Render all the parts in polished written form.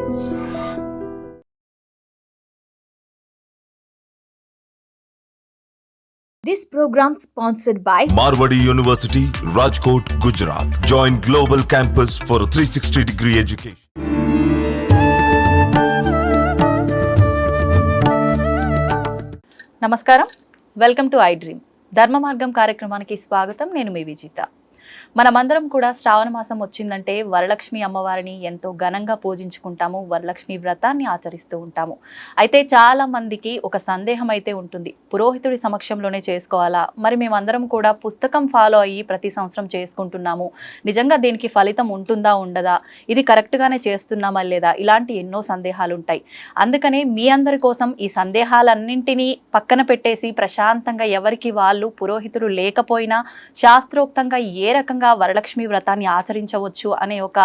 This program sponsored by Marwadi University, Rajkot, Gujarat. Join Global Campus for a 360-degree education. నమస్కారం, welcome to I dream. ధర్మ మార్గం కార్యక్రమానికి స్వాగతం. నేను మీ విజిత. మనమందరం కూడా శ్రావణ మాసం వచ్చిందంటే వరలక్ష్మి అమ్మవారిని ఎంతో ఘనంగా పూజించుకుంటాము, వరలక్ష్మి వ్రతాన్ని ఆచరిస్తూ ఉంటాము. అయితే చాలా మందికి ఒక సందేహం అయితే ఉంటుంది, పురోహితుడి సమక్షంలోనే చేసుకోవాలా, మరి మేమందరం కూడా పుస్తకం ఫాలో అయ్యి ప్రతి సంవత్సరం చేసుకుంటున్నాము, నిజంగా దీనికి ఫలితం ఉంటుందా ఉండదా, ఇది కరెక్ట్గానే చేస్తున్నామా లేదా, ఇలాంటి ఎన్నో సందేహాలు ఉంటాయి. అందుకనే మీ అందరి కోసం ఈ సందేహాలన్నింటినీ పక్కన పెట్టేసి ప్రశాంతంగా ఎవరికి వాళ్ళు పురోహితుడు లేకపోయినా శాస్త్రోక్తంగా ఏ రకంగా వరలక్ష్మి వ్రతాన్ని ఆచరించవచ్చు అనే ఒక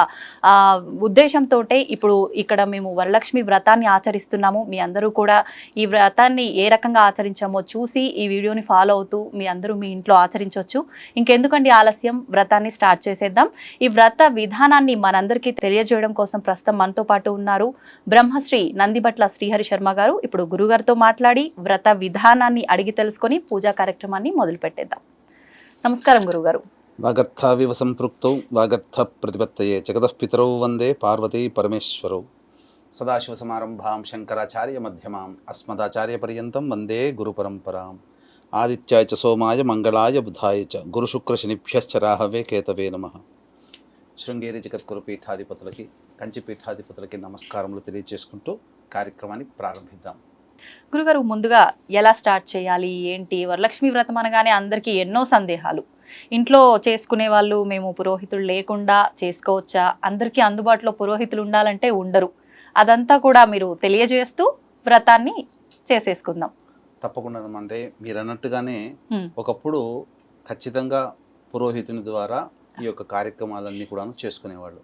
ఉద్దేశంతో ఇప్పుడు ఇక్కడ మేము వరలక్ష్మి వ్రతాన్ని ఆచరిస్తున్నాము. మీ అందరూ కూడా ఈ వ్రతాన్ని ఏ రకంగా ఆచరించామో చూసి ఈ వీడియోని ఫాలో అవుతూ మీ అందరూ మీ ఇంట్లో ఆచరించవచ్చు. ఇంకెందుకండి ఆలస్యం, వ్రతాన్ని స్టార్ట్ చేసేద్దాం. ఈ వ్రత విధానాన్ని మనందరికీ తెలియజేయడం కోసం ప్రస్తుతం మనతో పాటు ఉన్నారు బ్రహ్మశ్రీ నందిబట్ల శ్రీహరి శర్మ గారు. ఇప్పుడు గురుగారితో మాట్లాడి వ్రత విధానాన్ని అడిగి తెలుసుకొని పూజా కార్యక్రమాన్ని మొదలు పెట్టేద్దాం. నమస్కారం గురుగారు. వాగర్థావివ సంపృక్తౌ వాగర్థ ప్రతిపత్తయే జగదఃపితరౌ వందే పార్వతీ పరమేశ్వరౌ. సదాశివసమారంభాం శంకరాచార్య మధ్యమాం అస్మదాచార్య పర్యంతం వందే గురు పరంపరాం. ఆదిత్యాయ చ సోమాయ మంగళాయ బుధాయ చ గురుశుక్రశనిభ్యశ్చ రాహవే కేతవే నమః. శృంగేరి జగద్గురు పీఠాధిపతులకి, కంచి పీఠాధిపతులకి నమస్కారములు తెలియజేసుకుంటూ కార్యక్రమాన్ని ప్రారంభిద్దాం. గురుగారు, ముందుగా ఎలా స్టార్ట్ చేయాలి, ఏంటి? వరలక్ష్మి వ్రతం అనగానే అందరికీ ఎన్నో సందేహాలు. ఇంట్లో చేసుకునే వాళ్ళు మేము పురోహితులు లేకుండా చేసుకోవచ్చా, అందరికీ అందుబాటులో పురోహితులు ఉండాలంటే ఉండరు, అదంతా కూడా మీరు తెలియజేస్తూ వ్రతాన్ని చేసేసుకుందాం. తప్పకుండా. అంటే మీరు అన్నట్టుగానే ఒకప్పుడు ఖచ్చితంగా పురోహితుని ద్వారా ఈ యొక్క కార్యక్రమాలన్నీ కూడా చేసుకునేవాళ్ళు.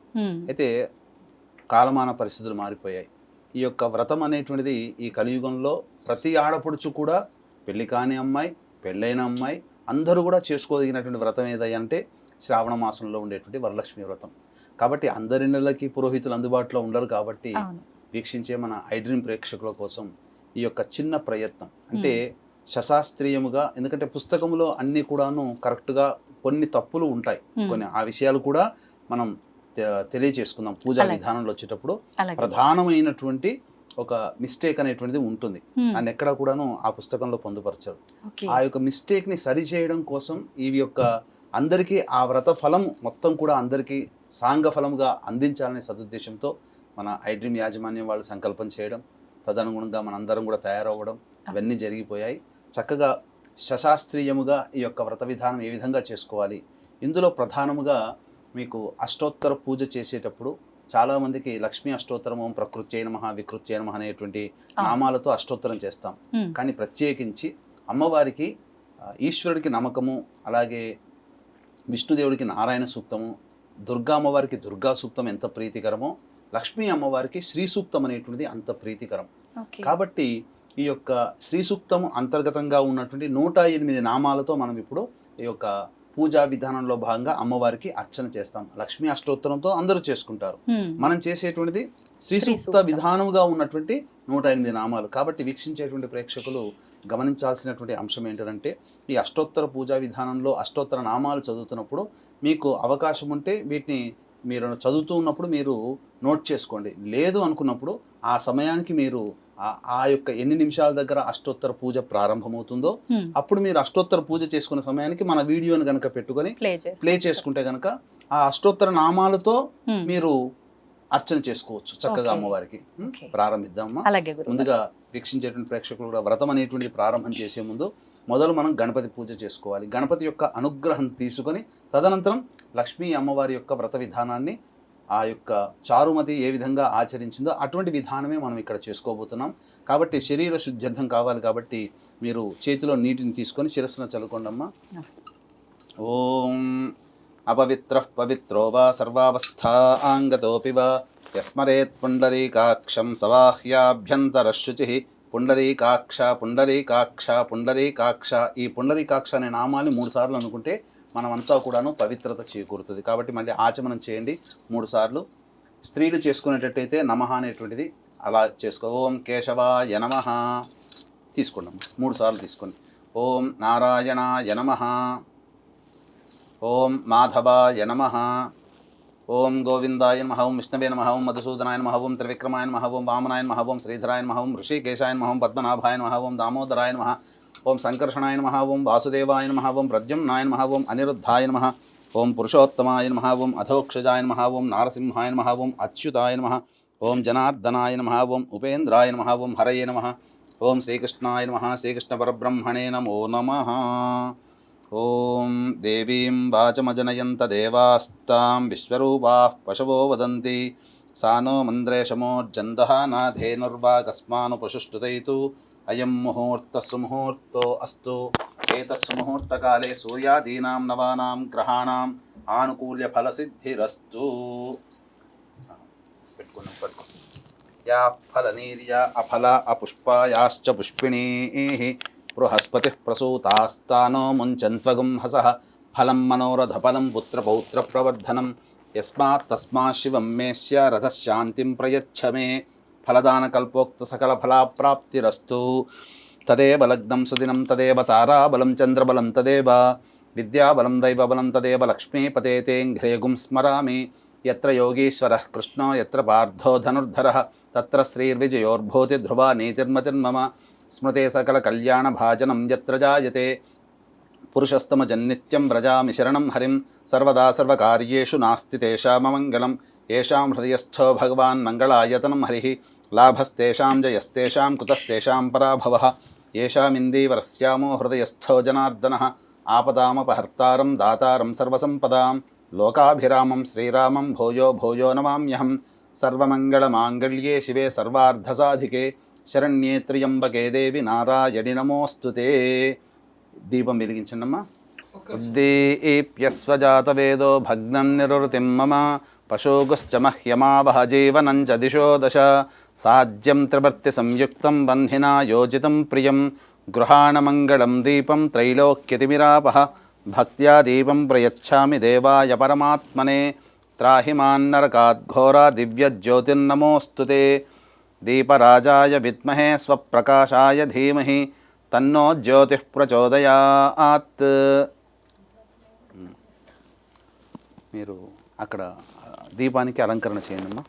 అయితే కాలమాన పరిస్థితులు మారిపోయాయి. ఈ యొక్క వ్రతం అనేటువంటిది ఈ కలియుగంలో ప్రతి ఆడపడుచు కూడా, పెళ్లి కాని అమ్మాయి, పెళ్ళైన అమ్మాయి అందరూ కూడా చేసుకోదగినటువంటి వ్రతం ఏదంటే శ్రావణ మాసంలో ఉండేటువంటి వరలక్ష్మి వ్రతం. కాబట్టి అందరి నెలలకి పురోహితులు అందుబాటులో ఉండరు. కాబట్టి వీక్షించే మన ఐ డ్రీమ్ ప్రేక్షకుల కోసం ఈ యొక్క చిన్న ప్రయత్నం, అంటే శశాస్త్రీయముగా, ఎందుకంటే పుస్తకంలో అన్నీ కూడాను కరెక్ట్గా కొన్ని తప్పులు ఉంటాయి, కొన్ని ఆ విషయాలు కూడా మనం తెలియచేసుకుందాం. పూజా విధానంలో వచ్చేటప్పుడు ప్రధానమైనటువంటి ఒక మిస్టేక్ అనేటువంటిది ఉంటుంది, దాన్ని ఎక్కడ కూడాను ఆ పుస్తకంలో పొందుపరచరు. ఆ యొక్క మిస్టేక్ని సరిచేయడం కోసం ఈ యొక్క అందరికీ ఆ వ్రత ఫలం మొత్తం కూడా అందరికీ సాంగ ఫలముగా అందించాలనే సదుద్దేశంతో మన ఐ డ్రీమ్ యాజమాన్యం వాళ్ళు సంకల్పం చేయడం, తదనుగుణంగా మనందరం కూడా తయారవ్వడం ఇవన్నీ జరిగిపోయాయి. చక్కగా శశాస్త్రీయముగా ఈ యొక్క వ్రత విధానం ఏ విధంగా చేసుకోవాలి, ఇందులో ప్రధానముగా మీకు అష్టోత్తర పూజ చేసేటప్పుడు చాలామందికి లక్ష్మీ అష్టోత్తరం, ఓం ప్రకృత్యై నమః వికృత్యై నమః అనేటువంటి నామాలతో అష్టోత్తరం చేస్తాం. కానీ ప్రత్యేకించి అమ్మవారికి, ఈశ్వరుడికి నమ్మకము, అలాగే విష్ణుదేవుడికి నారాయణ సూక్తము, దుర్గా అమ్మవారికి దుర్గా సూక్తం ఎంత ప్రీతికరమో, లక్ష్మీ అమ్మవారికి శ్రీ సూక్తం అనేటువంటిది అంత ప్రీతికరం. కాబట్టి ఈ యొక్క శ్రీ సూక్తము అంతర్గతంగా ఉన్నటువంటి 108 నామాలతో మనం ఇప్పుడు ఈ యొక్క పూజా విధానంలో భాగంగా అమ్మవారికి అర్చన చేస్తాం. లక్ష్మీ అష్టోత్తరంతో అందరూ చేసుకుంటారు. మనం చేసేటువంటిది శ్రీ సూక్త విధానముగా ఉన్నటువంటి 108 నామాలు. కాబట్టి వీక్షించేటువంటి ప్రేక్షకులు గమనించాల్సినటువంటి అంశం ఏంటంటే, ఈ అష్టోత్తర పూజా విధానంలో అష్టోత్తర నామాలు చదువుతున్నప్పుడు మీకు అవకాశం ఉంటే వీటిని మీరు చదువుతూ ఉన్నప్పుడు మీరు నోట్ చేసుకోండి. లేదు అనుకున్నప్పుడు ఆ సమయానికి మీరు ఆ యొక్క ఎన్ని నిమిషాల దగ్గర అష్టోత్తర పూజ ప్రారంభమవుతుందో అప్పుడు మీరు అష్టోత్తర పూజ చేసుకున్న సమయానికి మన వీడియోని కనుక పెట్టుకొని ప్లే చేసుకుంటే కనుక ఆ అష్టోత్తర నామాలతో మీరు అర్చన చేసుకోవచ్చు చక్కగా అమ్మవారికి. ప్రారంభిద్దామా? ముందుగా వీక్షించేటువంటి ప్రేక్షకులు కూడా వ్రతం అనేటువంటి ప్రారంభం చేసే ముందు మొదలు మనం గణపతి పూజ చేసుకోవాలి. గణపతి యొక్క అనుగ్రహం తీసుకొని తదనంతరం లక్ష్మీ అమ్మవారి యొక్క వ్రత విధానాన్ని, ఆ యొక్క చారుమతి ఏ విధంగా ఆచరించిందో అటువంటి విధానమే మనం ఇక్కడ చేసుకోబోతున్నాం. కాబట్టి శరీర శుద్ధ్యర్థం కావాలి. కాబట్టి మీరు చేతిలో నీటిని తీసుకొని శిరస్సున చల్లుకోండమ్మా. ఓం అపవిత్ర పవిత్రో వా సర్వావస్థాంగతోపి వా యస్మరేత్ పుండరీకాక్షం సవాహ్యాభ్యంతరశుచి. పుండరీకాక్ష పుండరీకాక్ష పుండరీకాక్ష. ఈ పుండరీకాక్ష అనే నామాన్ని 3 సార్లు అనుకుంటే మనమంతా కూడాను పవిత్రత చేకూరుతుంది. కాబట్టి మళ్ళీ ఆచమనం చేయండి 3 సార్లు. స్త్రీలు చేసుకునేటట్టయితే నమః అనేటువంటిది అలా చేసుకో. ఓం కేశవాయ నమః తీసుకున్నాం 3 సార్లు తీసుకోండి. ఓం నారాయణాయ నమః, ఓం మాధవాయ నమః, ఓం గోవిందాయ నమః, ఓం విష్ణవే నమః, ఓం మధుసూదనాయ నమః, ఓం త్రివిక్రమాయ నమః, ఓం వామనాయ నమః, ఓం శ్రీధరాయ నమః, ఓం ఋషికేశాయ నమః, ఓం పద్మనాభాయ నమః, ఓం దామోదరాయ నమః, ఓం సంకర్షణాయ నమః, ఓం వాసుదేవాయ నమః, ఓం ప్రద్యుమ్నాయ నమః, ఓం అనిరుద్ధాయ నమః, ఓం పురుషోత్తమాయ నమః, ఓం అధోక్షజాయ నమః, ఓం నారసింహాయ నమః, ఓం అచ్యుతాయ నమః, ఓం జనార్దనాయ నమః, ఓం ఉపేంద్రాయ నమః, ఓం హరయే నమః, ఓం శ్రీకృష్ణాయ నమః, శ్రీకృష్ణ పరబ్రహ్మణే నమో నమః. ఓం దేవీం వాచమజనయంత దేవాస్తాం విశ్వరూపాః పశవో వదంతి సానో మంద్రేషమోర్జందః నాధేనుర్వాగస్మానుపశుష్టుతైతు అయం ముహూర్తః సుముహూర్తో అస్తు. ఏతత్ సుముహూర్తకాలే సూర్యాదీనాం నవానాం గ్రహాణాం ఆనుకూల్య ఫలసిద్ధిరస్తు. పెట్టుకున్నాం. యా ఫలనీర్యా అఫల అపుష్పాయాశ్చ పుష్పిణీః బృహస్పతిః ప్రసూతాస్తానో ముంచన్త్వగం హసః ఫలం మనోరథఫలం పుత్రపౌత్రప్రవర్ధనం యస్మాత్ తస్మాత్ శివం మేస్య రథశాంతిం ప్రయచ్ఛ మే. ఫలదానకల్పోక్త సకల ఫలాప్రాప్తిరస్తు. తదేవ లగ్నం సుదినం తదేవ తారాబలం చంద్రబలం తదేవ విద్యాబలం దైవబలం తదేవ లక్ష్మీపతేతేంఘ్రేగుం స్మరామి. యత్ర యోగీశ్వరః కృష్ణో యత్ర పార్థో ధనుర్ధరః తత్ర శ్రీర్విజయోర్భూతి ధ్రువా నీతిర్మతిర్మమ. స్మృతే సకల కళ్యాణభాజనం యత్ర జాయతే పురుషస్తమజన్నిత్యం వ్రజామి శరణం హరిం. సర్వదా సర్వకార్యేషు నాస్తి తేషామమంగళం. ఏషాం హృదయస్థో భగవాన్ మంగళాయతనం హరిః. లాభస్తేషాం జయస్తేషాం కుతస్తేషాం పరాభవః. ఏషామిందీవరస్యామో హృదయస్థో జనార్దనః. ఆపదామపహర్తారం దాతారం సర్వసంపదాం లోకాభిరామం శ్రీరామం భూయో భూయో నమామ్యహం. సర్వమంగళమాంగళ్యే శివే సర్వార్ధసాధికే శరణ్యే త్ర్యంబకే దేవి నారాయణి నమోస్తుతే. దీపం వెలిగించండమ్మా. ఉద్దీప్యస్వజాతవేదో భగ్నం నిరుతిం మమ పశోగుశ్చ మహ్యమావహ జీవనం చ దిశో దశ. సాజ్యం త్రివర్తి సంయుక్తం బంధినా యోజితం ప్రియం గృహాణమంగళం దీపం త్రైలోక్యతిమిరాపహ. భక్త్యా దీపం ప్రయచ్ఛామి దేవాయ పరమాత్మనే. త్రాహి మాన్నరకాద్ఘోరా దివ్యజ్యోతిర్నమోస్తుతే. దీపరాజాయ విద్మహే స్వప్రకాశాయ ధీమహి తన్నో జ్యోతిః ప్రచోదయాత్. మీరు అక్కడ దీపానికి అలంకరణ చేయండి అమ్మా.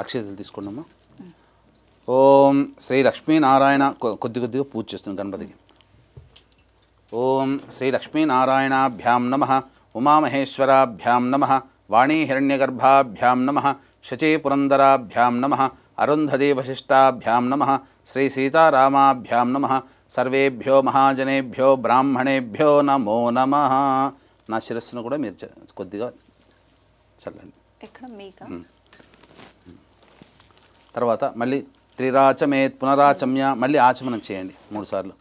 అక్షతలు తీసుకోండి అమ్మా. ఓం శ్రీ లక్ష్మీనారాయణ కొద్దిగా పూజ చేస్తుంది గణపతికి. ఓం శ్రీ లక్ష్మీనారాయణాభ్యాం నమః, ఉమామహేశ్వరాభ్యాం నమః, వాణీహిరణ్యగర్భాభ్యాం నమః, శచీపురందరాభ్యాం నమః, అరుంధతీవశిష్టాభ్యాం నమః, శ్రీ సీతారామాభ్యాం నమః. సర్వేభ్యో మహాజనేభ్యో బ్రాహ్మణేభ్యో నమో నమః. నా శిరస్సును కూడా మీరు కొద్దిగా చల్లండి. తర్వాత మళ్ళీ త్రిరాచమేత్ పునరాచమ్య, మళ్ళీ ఆచమనం చేయండి 3 సార్లు.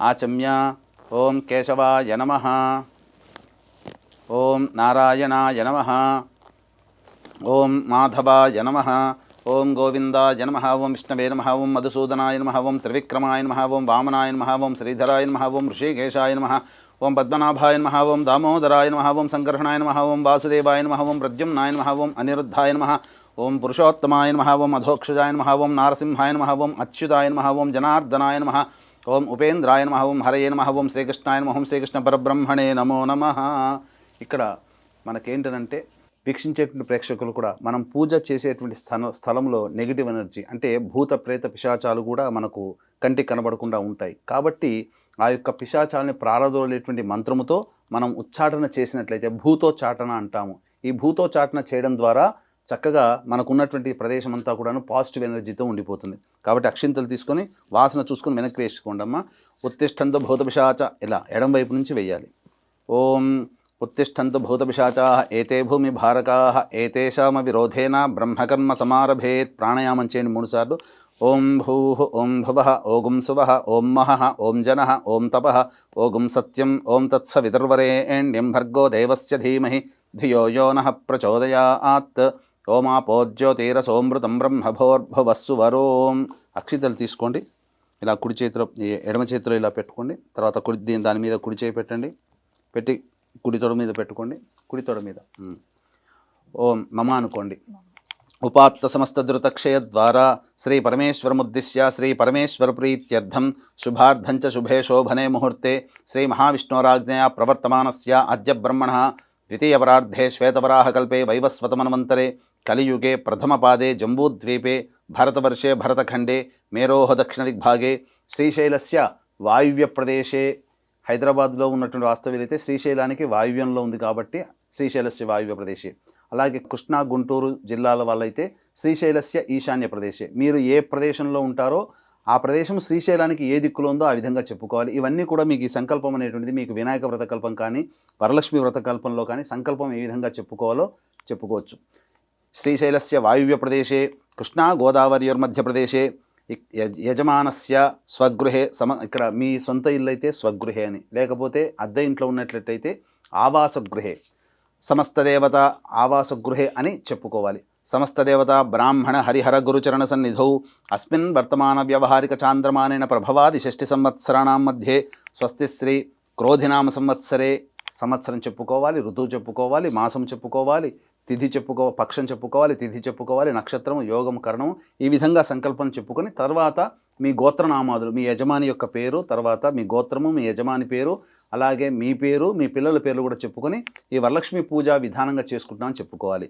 ఆచమ్య. ఓం కేశవాయ నమః, ఓం నారాయణాయ నమః, ఓం మాధవాయ నమః, ఓం గోవిందాయ నమః, ఓం విష్ణవే నమః, ఓం మధుసూదనాయ నమః, ఓం త్రివిక్రమాయ నమః, ఓం వామనాయ నమః, ఓం శ్రీధరాయ నమః, ఓం ఋషికేశాయ నమః, ఓం పద్మనాభాయ నమః, ఓం దామోదరాయ నమః, ఓం సంకర్షణాయ నమః, ఓం వాసుదేవాయ నమః, ఓం ప్రద్యుమ్నాయ నమః, ఓం అనిరుద్ధాయ నమః, ఓం పురుషోత్తమాయ నమః, ఓం అధోక్షజాయ నమః, ఓం నారసింహాయ నమః, ఓం అచ్యుతాయ నమః, ఓం జనార్దనాయ నమః, ఓం ఉపేంద్రాయ నమః, ఓం హరయే నమః, ఓం శ్రీకృష్ణాయ నమః, ఓం శ్రీకృష్ణ పరబ్రహ్మణే నమో నమః. ఇక్కడ మనకేంటంటే వీక్షించేటువంటి ప్రేక్షకులు కూడా మనం పూజ చేసేటువంటి స్థలంలో నెగిటివ్ ఎనర్జీ అంటే భూత ప్రేత పిశాచాలు కూడా మనకు కంటికి కనబడకుండా ఉంటాయి. కాబట్టి ఆ యొక్క పిశాచాలని ప్రారదోలేటువంటి మంత్రముతో మనం ఉచ్చాటన చేసినట్లయితే భూతోచ్చాటన అంటాము. ఈ భూతోచ్చాటన చేయడం ద్వారా చక్కగా మనకున్నటువంటి ప్రదేశం అంతా కూడాను పాజిటివ్ ఎనర్జీతో ఉండిపోతుంది. కాబట్టి అక్షింతలు తీసుకొని వాసన చూసుకొని వెనక్కి వేసుకోండి అమ్మ. ఉత్తిష్టంతో భూత పిశాచ ఇలా ఎడం వైపు నుంచి వేయాలి. ఓం ఉత్తిష్టంతు భూతపిశాచాః ఏతే భూమి భారకాః ఏతేషామ విరోధేన బ్రహ్మకర్మ సమారభేత్. ప్రాణాయామం చేయండి 3 సార్లు. ఓం భూః, ఓం భువః, ఓం సువః, ఓం మహః, ఓం జనః, ఓం తపః, ఓం సత్యం, ఓం తత్సవితుర్వరేణ్యం భర్గో దేవస్య ధీమహి ధియో యో నః ప్రచోదయాత్. ఓమాపోజ్యోతిరసోమృతం బ్రహ్మభోర్భువస్సు వరోం. అక్షితలు తీసుకోండి. ఇలా కుడి చేతిలో ఎడమ చేతిలో ఇలా పెట్టుకోండి. తర్వాత దాని మీద కుడి చేయి పెట్టండి. పెట్టి కుడి తొడ మీద పెట్టుకోండి, కుడి తొడ మీద. ఓం మమ అనుకోండి. ఉపాత్త సమస్త ధృతక్షయ ద్వారా శ్రీ పరమేశ్వరముద్దిశ్య శ్రీ పరమేశ్వర ప్రీత్యర్థం శుభార్థంచ శుభే శోభనే ముహూర్తే శ్రీ మహావిష్ణోరాజ్ఞయా ప్రవర్తమానస్య అద్య బ్రహ్మణః ద్వితీయపరార్ధే శ్వేతవరాహకల్పే వైవస్వతమన్వంతరే కలియుగే ప్రథమపాదే జంబూద్వీపే భరతవర్షే భరతఖండే మేరోహ దక్షిణదిగ్భాగే శ్రీశైలస్య వాయువ్య ప్రదేశే, హైదరాబాద్లో ఉన్నటువంటి వాస్తవ్యులైతే శ్రీశైలానికి వాయువ్యంలో ఉంది కాబట్టి శ్రీశైలస్య వాయువ్య ప్రదేశే. అలాగే కృష్ణా గుంటూరు జిల్లాల వాళ్ళైతే శ్రీశైలస్య ఈశాన్య ప్రదేశే. మీరు ఏ ప్రదేశంలో ఉంటారో ఆ ప్రదేశం శ్రీశైలానికి ఏ దిక్కులో ఉందో ఆ విధంగా చెప్పుకోవాలి. ఇవన్నీ కూడా మీకు ఈ సంకల్పం అనేటువంటిది మీకు వినాయక వ్రతకల్పం కానీ వరలక్ష్మి వ్రతకల్పంలో కానీ సంకల్పం ఏ విధంగా చెప్పుకోవాలో చెప్పుకోవచ్చు. శ్రీశైలస్య వాయువ్య ప్రదేశే కృష్ణా గోదావరియోర్మధ్యప్రదేశే యజమానస్య స్వగృహే ఇక్కడ మీ సొంత ఇల్లు అయితే స్వగృహే అని, లేకపోతే అద్దె ఇంట్లో ఉన్నట్లయితే ఆవాసగృహే, సమస్తదేవత ఆవాసగృహే అని చెప్పుకోవాలి. సమస్తదేవత బ్రాహ్మణ హరిహర గురుచరణ సన్నిధౌ అస్మిన్ వర్తమాన వ్యవహారిక చాంద్రమానేన ప్రభవాది 6 సంవత్సరాణం మధ్యే స్వస్తి శ్రీ క్రోధినామ సంవత్సరే, సంవత్సరం చెప్పుకోవాలి, ఋతువు చెప్పుకోవాలి, మాసం చెప్పుకోవాలి, తిథి పక్షం చెప్పుకోవాలి, తిథి చెప్పుకోవాలి, నక్షత్రము, యోగం, కరణం, ఈ విధంగా సంకల్పం చెప్పుకొని తర్వాత మీ గోత్రనామాదులు, మీ యజమాని యొక్క పేరు, తర్వాత మీ గోత్రము, మీ యజమాని పేరు, అలాగే మీ పేరు, మీ పిల్లల పేర్లు కూడా చెప్పుకొని ఈ వరలక్ష్మి పూజ విధానంగా చేసుకుంటున్నామని చెప్పుకోవాలి.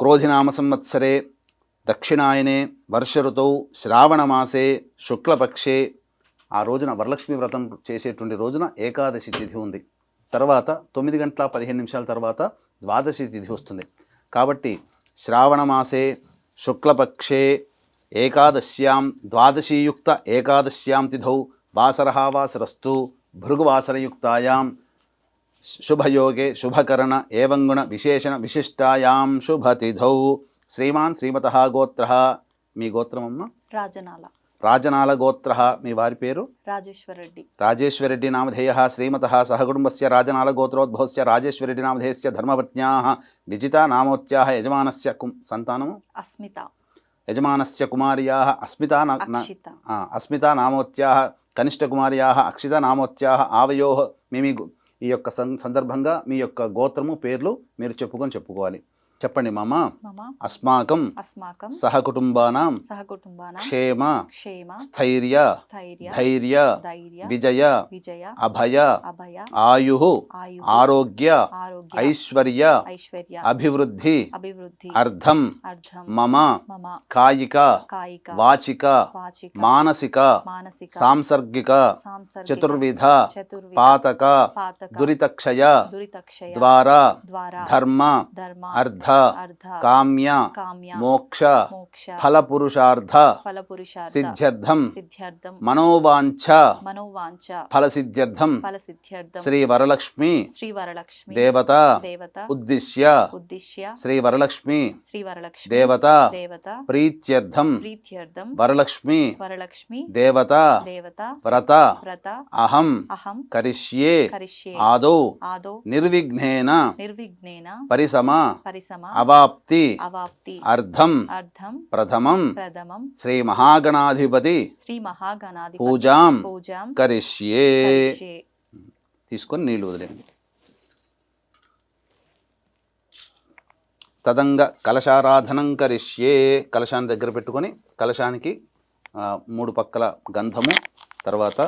క్రోధినామ సంవత్సరే దక్షిణాయనే వర్ష ఋతౌ శ్రావణమాసే శుక్లపక్షే, ఆ రోజున వరలక్ష్మి వ్రతం చేసేటువంటి రోజున ఏకాదశి తిథి ఉంది. తర్వాత 9:15 తర్వాత ద్వాదశి తిథి వస్తుంది. కాబట్టి శ్రావణమాసే శుక్లపక్షే ఏకాదశ్యాం ద్వాదశీయుక్త ఏకాదశ్యాం తిథౌ వాసరః వాసరస్తు భృగువాసరయుక్తాయాం శుభయోగే శుభకరణ ఏవంగుణ విశేషణ విశిష్టాయాం శుభతిథౌ. శ్రీమాన్ శ్రీమతః గోత్రః, మీ గోత్రమమ్మ రాజనాల గోత్రః, మీ వారి పేరు రాజేశ్వరరెడ్డి నామధేయః. శ్రీమతః సహకుటుంబస్య రాజనాల గోత్రోద్భవస్య రాజేశ్వరరెడ్డి నామధేయస్య ధర్మపత్న్యాః విజితా నామోత్యాః యజమానస్య సంతానము యజమానస్య కుమార్యాః అస్మితా నామోత్యాః కనిష్ఠకుమార్యాః అక్షిత నామోత్యాః ఆవయోః. ఈ యొక్క సందర్భంగా మీ యొక్క గోత్రము పేర్లు మీరు చెప్పుకోవాలి. చెప్పండి. మమ అస్మాకం సహకుటుంబానాం క్షేమ స్థైర్య ధైర్య విజయ అభయ ఆయు ఆరోగ్య ఐశ్వర్య అభివృద్ధి అర్థం మమ కాయిక వాచిక మానసిక సాంసర్గిక చతుర్విధ పాతక దురితక్షయ ద్వారా ధర్మ అర్థ కామ్య మోక్ష ఫలపురుషార్థ సిద్ధ్యర్థం మనోవాంఛ ఫలసిద్ధ్యర్థం శ్రీ వరలక్ష్మి దేవత ఉద్దిశ్య శ్రీ వరలక్ష్మి దేవత ప్రీత్యర్థం వరలక్ష్మి దేవత వ్రత అహం కరిష్యే ఆదౌ నిర్విఘ్నేన పరిసమ అవాప్తి అర్థం ప్రథమం శ్రీ మహాగణాధిపతి పూజాం కరిష్యే. తీసుకొని నీళ్లు వదిలేండి. తదంగ కలశారాధనం కరిష్యే, కలశాన్ని దగ్గర పెట్టుకొని కలశానికి 3 పక్కల గంధము, తర్వాత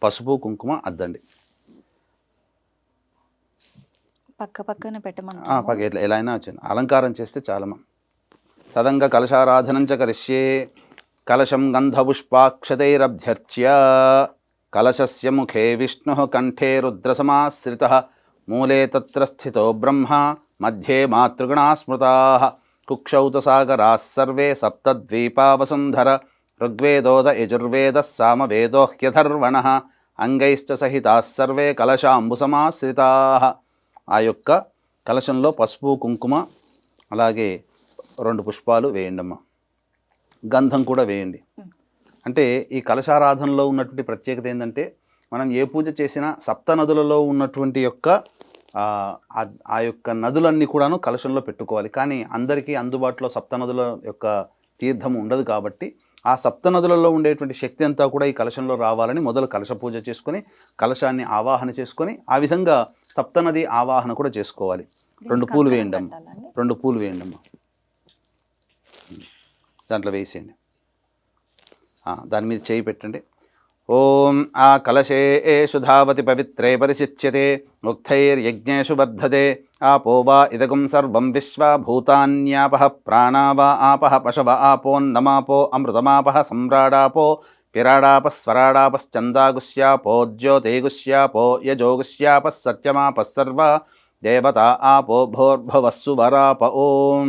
పసుపు కుంకుమ అద్దండి. పక్కన పెట్టమని ఎలా అయినా వచ్చింది, అలంకారం చేస్తే చాలమ్మా. తదంగ కలశారాధనం చ కరిష్యే కలశం గంధపుష్పాక్షతైరభ్యర్చ్య కలశస్య ముఖే విష్ణుః కంఠే రుద్రసమాశ్రితః మూలే తత్ర స్థితో బ్రహ్మ మధ్యే మాతృగణా స్మృతాః కుక్షౌతసాగరాः సర్వే సప్తద్వీపా వసుంధర ఋగ్వేదోద యజుర్వేదः సామవేదో హ్యథర్వణः అంగైశ్చ సహితాः సర్వే కలశాంబుసమాశ్రితాః. ఆ యొక్క కలశంలో పసుపు కుంకుమ అలాగే 2 పుష్పాలు వేయండి అమ్మ. గంధం కూడా వేయండి. అంటే ఈ కలశారాధనలో ఉన్నటువంటి ప్రత్యేకత ఏంటంటే మనం ఏ పూజ చేసినా సప్త నదులలో ఉన్నటువంటి యొక్క ఆ యొక్క నదులన్నీ కూడాను కలశంలో పెట్టుకోవాలి. కానీ అందరికీ అందుబాటులో సప్త నదుల యొక్క తీర్థం ఉండదు కాబట్టి ఆ సప్తనదులలో ఉండేటువంటి శక్తి అంతా కూడా ఈ కలశంలో రావాలని మొదలు కలశ పూజ చేసుకొని కలశాన్ని ఆవాహన చేసుకొని ఆ విధంగా సప్తనది ఆవాహన కూడా చేసుకోవాలి. 2 పూలు వేయండి అమ్మ, 2 పూలు వేయండి అమ్మ, దాంట్లో వేసేయండి. దాని మీద చేయి పెట్టండి. ఓం ఆ కలశే సుధావతి పవిత్రే పరిశిచ్యతే ముక్తైర్యజ్ఞేషు బద్ధతే ఆపో వా ఇదగం సర్వం విశ్వ భూతాన్యాపః ప్రాణా వా ఆపః పశవ ఆపోన్నమాపో అమృతమాపః సమ్రాడాపో పిరాడాపః స్వరాడాపశ్చందాగుష్యాపో జ్యోతిగుష్యాపో యజోగుష్యాపః సత్యమాపః సర్వ దేవత ఆపో భోర్భవస్సు వరాప. ఓం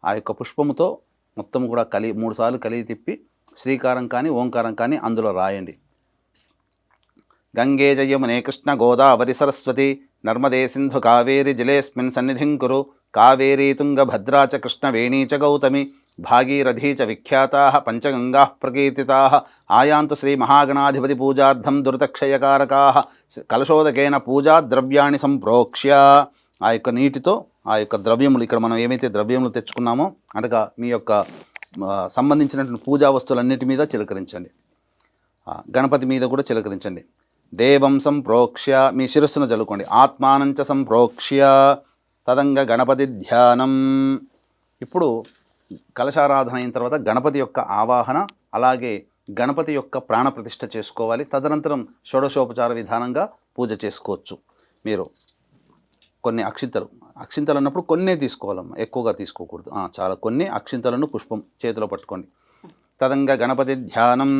ఆ యొక్క పుష్పముతో మొత్తం కూడా 3 సార్లు కలిగి తిప్పి శ్రీకారం కానీ ఓంకారం కానీ అందులో రాయండి. గంగే జయమునే కృష్ణ గోదావరి సరస్వతి నర్మదే సింధు కావేరి జలేస్మిన్ సన్నిధిం కురు కావేరీ తుంగభద్రా చ కృష్ణవేణీ చ గౌతమి భాగీరథీ చ విఖ్యాతాః పంచగంగాః ప్రకీర్తితాః ఆయాంతు శ్రీ మహాగణాధిపతి పూజార్థం దురితక్షయకారకాః కలశోదకేన పూజా ద్రవ్యాన్ని సంప్రోక్ష్య. ఆ యొక్క నీటితో ఆ యొక్క ద్రవ్యములు, ఇక్కడ మనం ఏమైతే ద్రవ్యములు తెచ్చుకున్నామో అనగా మీ యొక్క సంబంధించినటువంటి పూజా వస్తువులన్నిటి మీద చిలకరించండి. గణపతి మీద కూడా చిలకరించండి. దేవం సంప్రోక్ష్య, మీ శిరస్సును చల్లుకోండి. ఆత్మానంచ సంప్రోక్ష్య తదంగ గణపతి ధ్యానం. ఇప్పుడు కలశారాధన అయిన తర్వాత గణపతి యొక్క ఆవాహన, అలాగే గణపతి యొక్క ప్రాణప్రతిష్ఠ చేసుకోవాలి. తదనంతరం షోడశోపచార విధానంగా పూజ చేసుకోవచ్చు. మీరు కొన్ని అక్షింతలు అన్నప్పుడు కొన్నే తీసుకోవాలమ్మా, ఎక్కువగా తీసుకోకూడదు. చాలా కొన్ని అక్షింతలను పుష్పం చేతిలో పట్టుకోండి. తదంగ గణపతి ధ్యానం.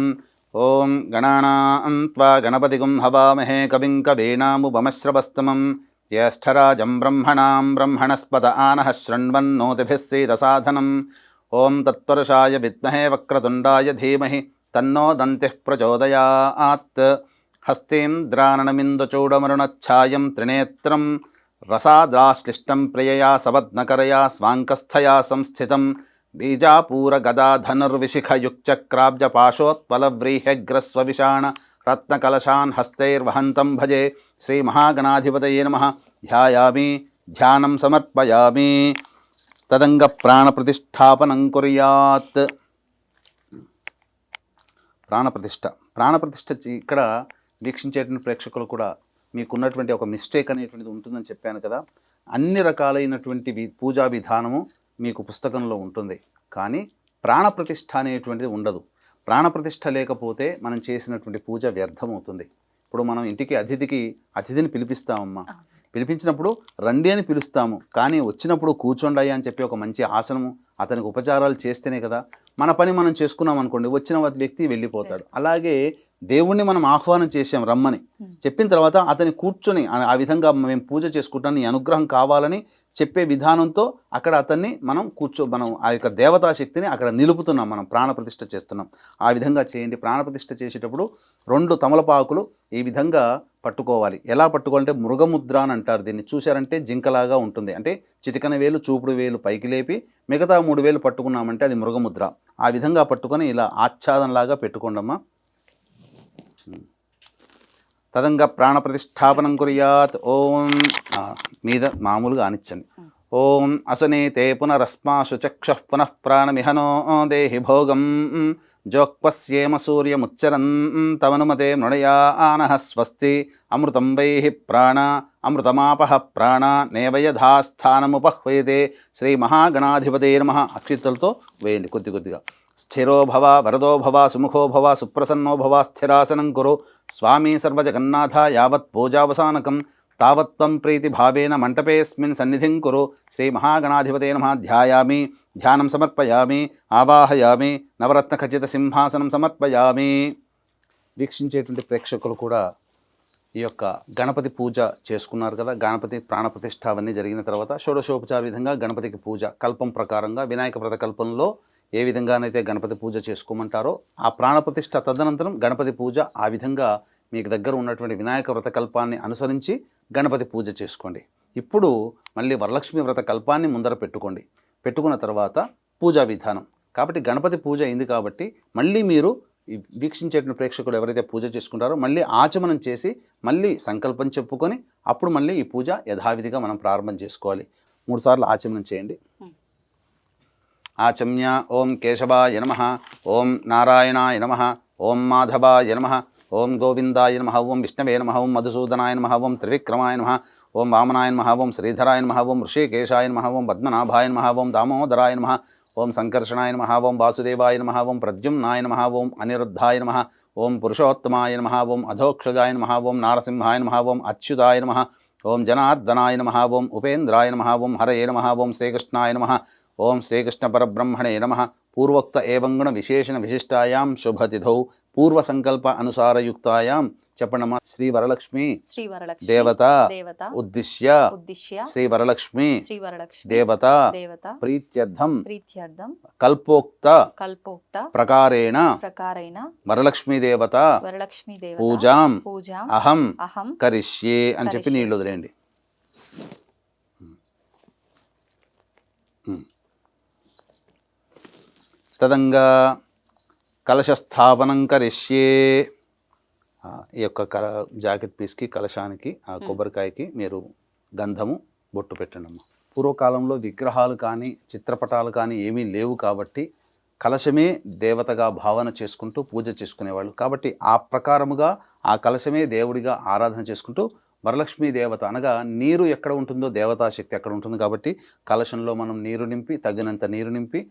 ఓం గణానాం త్వా గణపతిగుం హవామహే కవిం కవీనాముపమశ్రవస్తమం జ్యేష్ఠరాజం బ్రహ్మణాం బ్రహ్మణస్పద ఆనః శృణ్వన్నోతిభిः సీదసాధనం. ఓం తత్పురుషాయ విద్మహే వక్రతుండాయ ధీమహి తన్నో దంతిః ప్రచోదయాత్. హస్తేంద్రాననమిందుచూడమరుణఛాయం త్రినేత్రం రసాద్రాశ్లిష్టం ప్రియయా సవద్నకరయా స్వాంకస్థయా సంస్థితం బీజాపూరగదాధనుర్విశిఖయుక్చక్రాబ్జపాశోత్పలవ్రీహ్యగ్రస్వవిషాణ రత్నకలశాన్ హస్తైర్వహంతం భజే. శ్రీమహాగణాధిపతయే నమః. ధ్యాయామి, ధ్యానం సమర్పయామి. తదంగ ప్రాణప్రతిష్ఠాపనం కుర్యాత్. ప్రాణప్రతిష్ఠ ఇక్కడ వీక్షించేటువంటి ప్రేక్షకులు కూడా మీకున్నటువంటి ఒక మిస్టేక్ అనేటువంటిది ఉంటుందని చెప్పాను కదా. అన్ని రకాలైనటువంటి పూజా విధానము మీకు పుస్తకంలో ఉంటుంది, కానీ ప్రాణప్రతిష్ఠ అనేటువంటిది ఉండదు. ప్రాణప్రతిష్ఠ లేకపోతే మనం చేసినటువంటి పూజ వ్యర్థమవుతుంది. ఇప్పుడు మనం ఇంటికి అతిథిని పిలిపిస్తామమ్మా. పిలిపించినప్పుడు రండి అని పిలుస్తాము, కానీ వచ్చినప్పుడు కూర్చోండి అని చెప్పి ఒక మంచి ఆసనము అతనికి ఉపచారాలు చేస్తేనే కదా మన పని మనం చేసుకున్నాం అనుకోండి, వచ్చిన వ్యక్తి వెళ్ళిపోతాడు. అలాగే దేవుణ్ణి మనం ఆహ్వానం చేసాం రమ్మని చెప్పిన తర్వాత అతని కూర్చొని ఆ విధంగా మేము పూజ చేసుకుంటాం, నీ అనుగ్రహం కావాలని చెప్పే విధానంతో అక్కడ అతన్ని మనం మనం ఆ యొక్క దేవతా శక్తిని అక్కడ నిలుపుతున్నాం, మనం ప్రాణప్రతిష్ఠ చేస్తున్నాం. ఆ విధంగా చేయండి. ప్రాణప్రతిష్ఠ చేసేటప్పుడు 2 తమలపాకులు ఈ విధంగా పట్టుకోవాలి. ఎలా పట్టుకోవాలంటే మృగముద్ర అని అంటారు దీన్ని. చూశారంటే జింకలాగా ఉంటుంది. అంటే చిటికన వేలు చూపుడు వేలు పైకి లేపి మిగతా 3 వేలు పట్టుకున్నామంటే అది మృగముద్ర. ఆ విధంగా పట్టుకొని ఇలా ఆచ్ఛాదనలాగా పెట్టుకోండమ్మా. తదంగ ప్రాణప్రతిష్ఠాపనం కుర్యాత్. ఓం మీద మామూలుగా ఆనిచ్చండి. ఓం అసనేతే పునరస్మాసు చక్షుః పునః ప్రాణమిహనో దేహి భోగం జోక్పస్యేమ సూర్యముచ్చరన్ తమనుమతే మృణయా ఆనః స్వస్తి అమృతం వైహి ప్రాణ అమృతమాపః ప్రాణ నేవయధాస్థానముపహ్వయతే. శ్రీ మహాగణాధిపతే నమః. అక్షింతలతో వేయండి కొద్దిగా. స్థిరో భవ వరదో భవ సుముఖో భవ సుప్రసన్నో భవ స్థిరాసనం కురు స్వామి సర్వజగన్నాథ యావత్ పూజావసానకం తావత్వం ప్రీతి భావేన మంటపేస్మిన్ సన్నిధిం కురు. శ్రీ మహాగణాధిపతే నమః. ధ్యాయామి, ధ్యానం సమర్పయామి, ఆవాహయామి, నవరత్న ఖచ్చిత సింహాసనం సమర్పయామి. వీక్షించేటువంటి ప్రేక్షకులు కూడా ఈ యొక్క గణపతి పూజ చేసుకున్నారు కదా. గణపతి ప్రాణప్రతిష్ఠ అవన్నీ జరిగిన తర్వాత షోడశోపచార విధంగా గణపతికి పూజ కల్పం ప్రకారంగా వినాయక వ్రత కల్పంలో ఏ విధంగానైతే గణపతి పూజ చేసుకోమంటారో ఆ ప్రాణప్రతిష్ఠ తదనంతరం గణపతి పూజ ఆ విధంగా మీకు దగ్గర ఉన్నటువంటి వినాయక వ్రత కల్పాన్ని అనుసరించి గణపతి పూజ చేసుకోండి. ఇప్పుడు మళ్ళీ వరలక్ష్మి వ్రత కల్పాన్ని ముందర పెట్టుకున్న తర్వాత పూజా విధానం. కాబట్టి గణపతి పూజ అయింది కాబట్టి మళ్ళీ మీరు వీక్షించేటువంటి ప్రేక్షకులు ఎవరైతే పూజ చేసుకుంటారో మళ్ళీ ఆచమనం చేసి మళ్ళీ సంకల్పం చెప్పుకొని అప్పుడు మళ్ళీ ఈ పూజ యథావిధిగా మనం ప్రారంభం చేసుకోవాలి. 3 సార్లు ఆచమనం చేయండి. ఆచమ్య ఓం కేశవాయ నమః, ఓం నారాయణాయ నమః, ఓం మాధవాయ నమః, ఓం గోవిందాయ నమః, ఓం విష్ణవే నమః, ఓం మధుసూదనాయ నమః, ఓం త్రివిక్రమాయ నమః, ఓం వామనాయ నమః, ఓం శ్రీధరాయ నమః, ఓం ఋషికేశాయ నమః, ఓం పద్మనాభాయ నమః, ఓం దామోదరాయ నమః, ఓం సంకర్షణాయ నమః, ఓం వాసుదేవాయ నమః, ఓం ప్రద్యుమ్నాయ నమః, ఓం అనిరుద్ధాయ నమః, ఓం పురుషోత్తమాయ నమః, ఓం అధోక్షజాయ నమః, ఓం నారసింహాయ నమః, ఓం అచ్యుతాయ నమః, ఓం జనార్దనాయ నమః, ఓం ఉపేంద్రాయ నమః, ఓం హరయే నమః, ఓం శ్రీకృష్ణాయ నమః, ఓం శ్రీకృష్ణ పరబ్రహ్మణే నమః. పూర్వోక్త ఏవంగుణ విశేషణ విశిష్టాయాం శుభతిథౌ పూర్వ సంకల్ప అనుసారయుక్తాయాం చెప్పండమ్మా. శ్రీ వరలక్ష్మి దేవత ఉద్దిశ్య శ్రీ వరలక్ష్మి దేవత ప్రీత్యర్థం కల్పోక్త ప్రకారేణ వరలక్ష్మీ దేవత పూజాం అహం కరిష్యే అని చెప్పి నీళ్ళు వదిలేయండి. తదంగా కలశస్థాపనం కరిష్యే. ఈ యొక్క జాకెట్ పీస్కి కలశానికి ఆ కొబ్బరికాయకి మీరు గంధము బొట్టు పెట్టండి అమ్మ. పూర్వకాలంలో విగ్రహాలు కానీ చిత్రపటాలు కానీ ఏమీ లేవు కాబట్టి కలశమే దేవతగా భావన చేసుకుంటూ పూజ చేసుకునేవాళ్ళు. కాబట్టి ఆ ప్రకారముగా ఆ కలశమే దేవుడిగా ఆరాధన చేసుకుంటూ వరలక్ష్మీ దేవత అనగా నీరు ఎక్కడ ఉంటుందో దేవతాశక్తి అక్కడ ఉంటుంది. కాబట్టి కలశంలో మనం నీరు నింపి తగినంత నీరు నింపి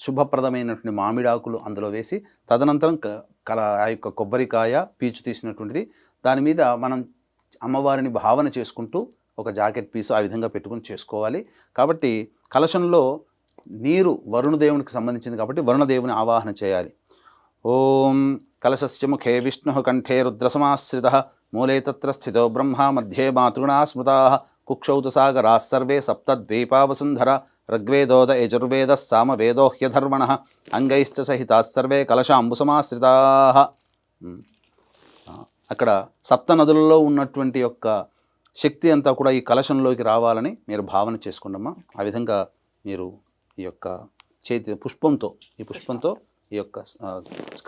శుభప్రదమైనటువంటి మామిడాకులు అందులో వేసి తదనంతరం ఆ యొక్క కొబ్బరికాయ పీచు తీసినటువంటిది దాని మీద మనం అమ్మవారిని భావన చేసుకుంటూ ఒక జాకెట్ పీసు ఆ విధంగా పెట్టుకుని చేసుకోవాలి. కాబట్టి కలశంలో నీరు వరుణదేవునికి సంబంధించింది కాబట్టి వరుణదేవుని ఆవాహన చేయాలి. ఓం కలశస్య ముఖే విష్ణు కంఠే రుద్రసమాశ్రిత మూలే తత్ర స్థితో బ్రహ్మ మధ్యే మాతృణా స్మృతా కుక్షౌ తు సాగరా సర్వే సప్తద్వీపా వసుంధర ఋగ్వేదోద యజుర్వేద సామవేదో హ్యధర్వణ అంగైశ్చ సహితా సర్వే కలశాంబుసమాశ్రితా. అక్కడ సప్త నదులలో ఉన్నటువంటి యొక్క శక్తి అంతా కూడా ఈ కలశంలోకి రావాలని మీరు భావన చేసుకుండమ్మా. ఆ విధంగా మీరు ఈ యొక్క చేతి పుష్పంతో ఈ యొక్క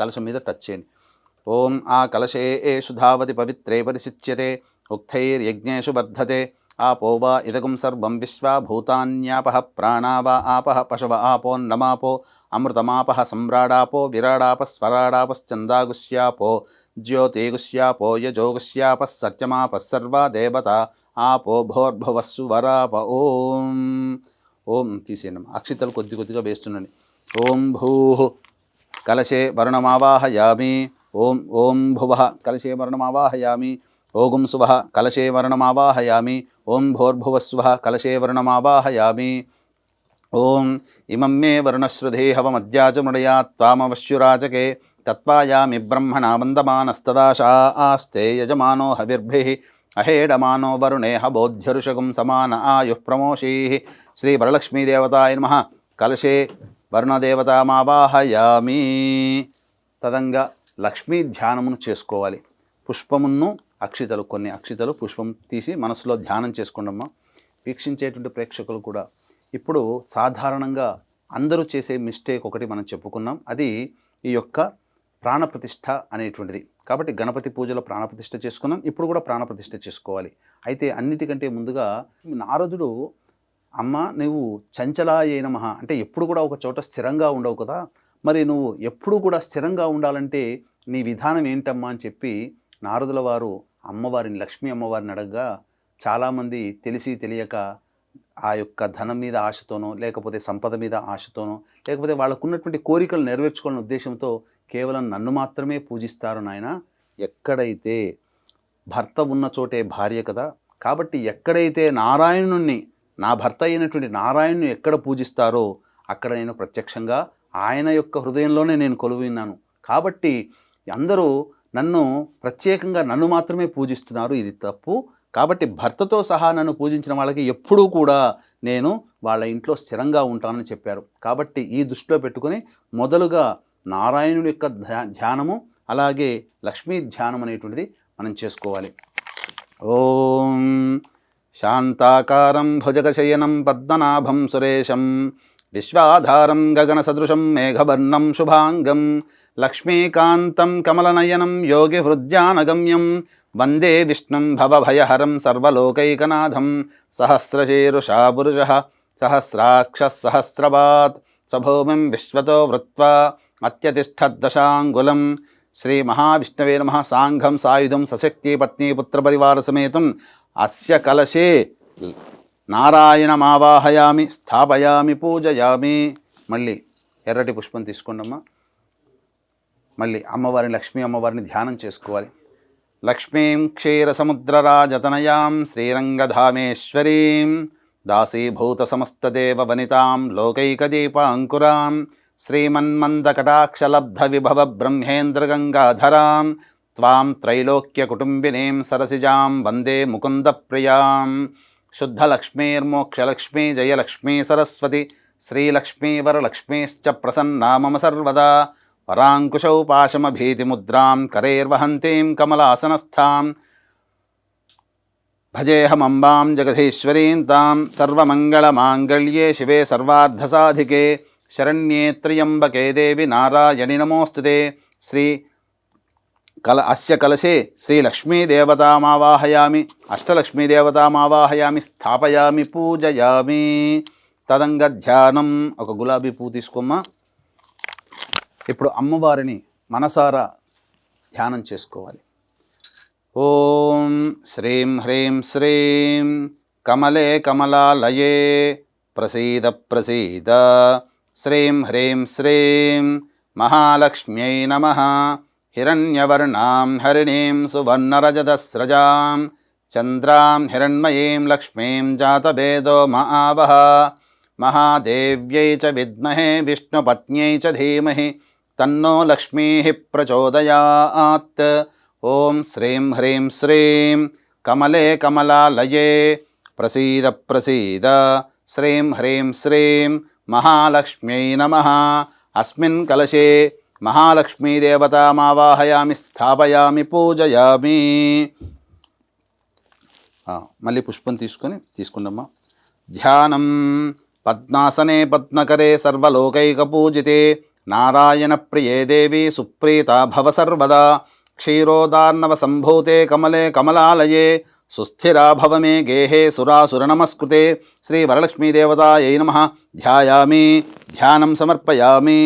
కలశం మీద టచ్ చేయండి. ఓం ఆ కలశే ఏషు ధావతి పవిత్రే పరిసిచ్యతే ఉక్తైర్యజ్ఞేషు వర్ధతే ఆపో వా ఇదగం సర్వం విశ్వా భూతాన్యాపః ప్రాణా వా ఆపః పశవ ఆపోన్నమాపో అమృతమాపః సమ్రాడాపో విరాడాప స్వరాడాపశ్చందాగుష్యాపో జ్యోతిగుష్యాపో యజోగుష్యాపः సత్యమాపः సర్వా దేవత ఆపో భోర్భువస్సు వరాప. ఓం ఓం తీసేయండి. అక్షితలు కొద్ది కొద్దిగా వేస్తుండండి. ఓం భూ కలశే వర్ణమావాహయామి. ఓం ఓం భువః కలశే వర్ణమావాహయామి. ఓం సువః కలశే వర్ణమావాహయామి. ఓం భోర్భువస్వః కలశే వర్ణమావాహయామి. ఓం ఇమం మే వర్ణశ్రుధేహవమద్యాచమృడయా త్వామవశ్యురాజకే తత్వాయామి బ్రహ్మణా వందమానస్తదాశా ఆస్తే యజమానో హవిర్భిః అహేడమానో వరుణేహ బోధ్యరుషగం సమాన ఆయుః ప్రమోషీః. శ్రీ వరలక్ష్మీదేవతాయ నమః. కలశే వర్ణదేవతామావాహయామి. తదంగా లక్ష్మీ ధ్యానమును చేసుకోవాలి. పుష్పమును అక్షితలు కొన్ని అక్షితలు పుష్పం తీసి మనసులో ధ్యానం చేసుకోండమ్మా. వీక్షించేటువంటి ప్రేక్షకులు కూడా ఇప్పుడు సాధారణంగా అందరూ చేసే మిస్టేక్ ఒకటి మనం చెప్పుకున్నాం. అది ఈ యొక్క ప్రాణప్రతిష్ఠ అనేటువంటిది. కాబట్టి గణపతి పూజలో ప్రాణప్రతిష్ఠ చేసుకున్నాం, ఇప్పుడు కూడా ప్రాణప్రతిష్ఠ చేసుకోవాలి. అయితే అన్నిటికంటే ముందుగా నారదుడు అమ్మ నువ్వు చంచలాయే నమః అంటే ఎప్పుడు కూడా ఒక చోట స్థిరంగా ఉండవు కదా, మరి నువ్వు ఎప్పుడు కూడా స్థిరంగా ఉండాలంటే నీ విధానం ఏంటమ్మా అని చెప్పి నారదుల వారు అమ్మవారిని లక్ష్మీ అమ్మవారిని అడగగా చాలామంది తెలిసి తెలియక ఆ యొక్క ధనం మీద ఆశతోనో లేకపోతే సంపద మీద ఆశతోనో లేకపోతే వాళ్ళకున్నటువంటి కోరికలు నెరవేర్చుకోవాలనే ఉద్దేశంతో కేవలం నన్ను మాత్రమే పూజిస్తారు నాయన. ఎక్కడైతే భర్త ఉన్న చోటే భార్య కదా, కాబట్టి ఎక్కడైతే నారాయణుణ్ణి నా భర్త అయినటువంటి నారాయణుని ఎక్కడ పూజిస్తారో అక్కడ నేను ప్రత్యక్షంగా ఆయన యొక్క హృదయంలోనే నేను కొలువున్నాను. కాబట్టి అందరూ నన్ను ప్రత్యేకంగా నన్ను మాత్రమే పూజిస్తున్నారు, ఇది తప్పు. కాబట్టి భర్తతో సహా నన్ను పూజించిన వాళ్ళకి ఎప్పుడూ కూడా నేను వాళ్ళ ఇంట్లో స్థిరంగా ఉంటానని చెప్పారు. కాబట్టి ఈ దృష్టిలో పెట్టుకొని మొదలుగా నారాయణుడి యొక్క ధ్యానము అలాగే లక్ష్మీ ధ్యానం అనేటువంటిది మనం చేసుకోవాలి. ఓం శాంతాకారం భుజగశయనం పద్మనాభం సురేశం విశ్వాధారం గగనసదృశం మేఘవర్ణం శుభాంగం లక్ష్మీకాంతం కమలనయనం యోగి హృద్యానగమ్యం వందే విష్ణుం భవభయహరం సర్వలోకైకనాథం సహస్రశీరుషా పురుషః సహస్రాక్ష సహస్రపాత్ సభూమిం విశ్వతో వృత్వా అత్యతిష్ఠద్దశాంగులం. శ్రీ మహావిష్ణవే నమః. సాంఘం సాయుధం సశక్తి పత్ని పుత్రపరివార సమేతం అస్య కలశే నారాయణమావాహయామి స్థాపయామి పూజయామి. మళ్ళీ ఎర్రటి పుష్పం తీసుకోండమ్మా. మళ్ళీ అమ్మవారిని, లక్ష్మీ అమ్మవారిని ధ్యానం చేసుకోవాలి. లక్ష్మీం క్షీరసముద్రరాజతనయాం శ్రీరంగధామేశ్వరీం దాసీభూత సమస్తదేవ వనితాం లోకైకదీపాంకురాం శ్రీమన్మందకటాక్షలబ్ధ విభవ బ్రహ్మేంద్రగంగాధరాం త్వాం త్రైలోక్యకుటుంబినీం సరసిజాం వందే ముకుందప్రియాం. శుద్ధలక్ష్మీర్మోక్షలక్ష్మీ జయలక్ష్మీ సరస్వతి శ్రీలక్ష్మీ వరలక్ష్మీశ్చ ప్రసన్నా మమ సర్వదా. వరాంకుశౌ పాశమభీతిముద్రాం కరైర్వహంతీం కమలాసనస్థాం భజేహమంబాం జగదీశ్వరీం తాం. సర్వమంగళమాంగళ్యే శివే సర్వార్థసాధికే శరణ్యే త్ర్యంబకే దేవి నారాయణి నమోస్తుతే. అస్య కలశే శ్రీలక్ష్మీదేవతామావాహయామి అష్టలక్ష్మీదేవతామావాహయామి స్థాపయామి పూజయామి. తదంగ ధ్యానం. ఒక గులాబీ పువ్వు తీసుకోమ్మా. ఇప్పుడు అమ్మవారిని మనసారా ధ్యానం చేసుకోవాలి. ఓం శ్రీం హ్రీం శ్రీం కమలే కమలాలయే ప్రసీద ప్రసీద. శ్రీం హ్రీం శ్రీం మహాలక్ష్మ్యై నమః. హిరణ్యవర్ణాం హరిణీం సువర్ణరజతస్రజాం చంద్రాం హిరణ్మయీం లక్ష్మీం జాతభేదో మహావహ. మహాదేవ్యై చ విద్మహే విష్ణుపత్న్యై చ ధీమహి తన్నో లక్ష్మీః ప్రచోదయాత్. ఓం శ్రీం హ్రీం శ్రీం కమలే కమలాలయే ప్రసీద ప్రసీద. శ్రీం హ్రీం శ్రీం మహాలక్ష్మ్యై నమః. అస్మిన్ కలశే మహాలక్ష్మీదేవతామావాహయామి స్థాపయామి పూజయామి. మళ్ళీ పుష్పం తీసుకుండమ్మా. ధ్యానం. పద్మాసనే పద్మకరే సర్వలోకైకపూజితే నారాయణ ప్రియే దేవి సుప్రీతా భవ సర్వదా. క్షీరోదార్ణవ సంభూతే కమలే కమలాలయే సుస్థిరా భవ మే గేహే సురాసురనమస్కృతే. శ్రీ వరలక్ష్మీదేవతాయై నమః. ధ్యాయామి, ధ్యానం సమర్పయామి.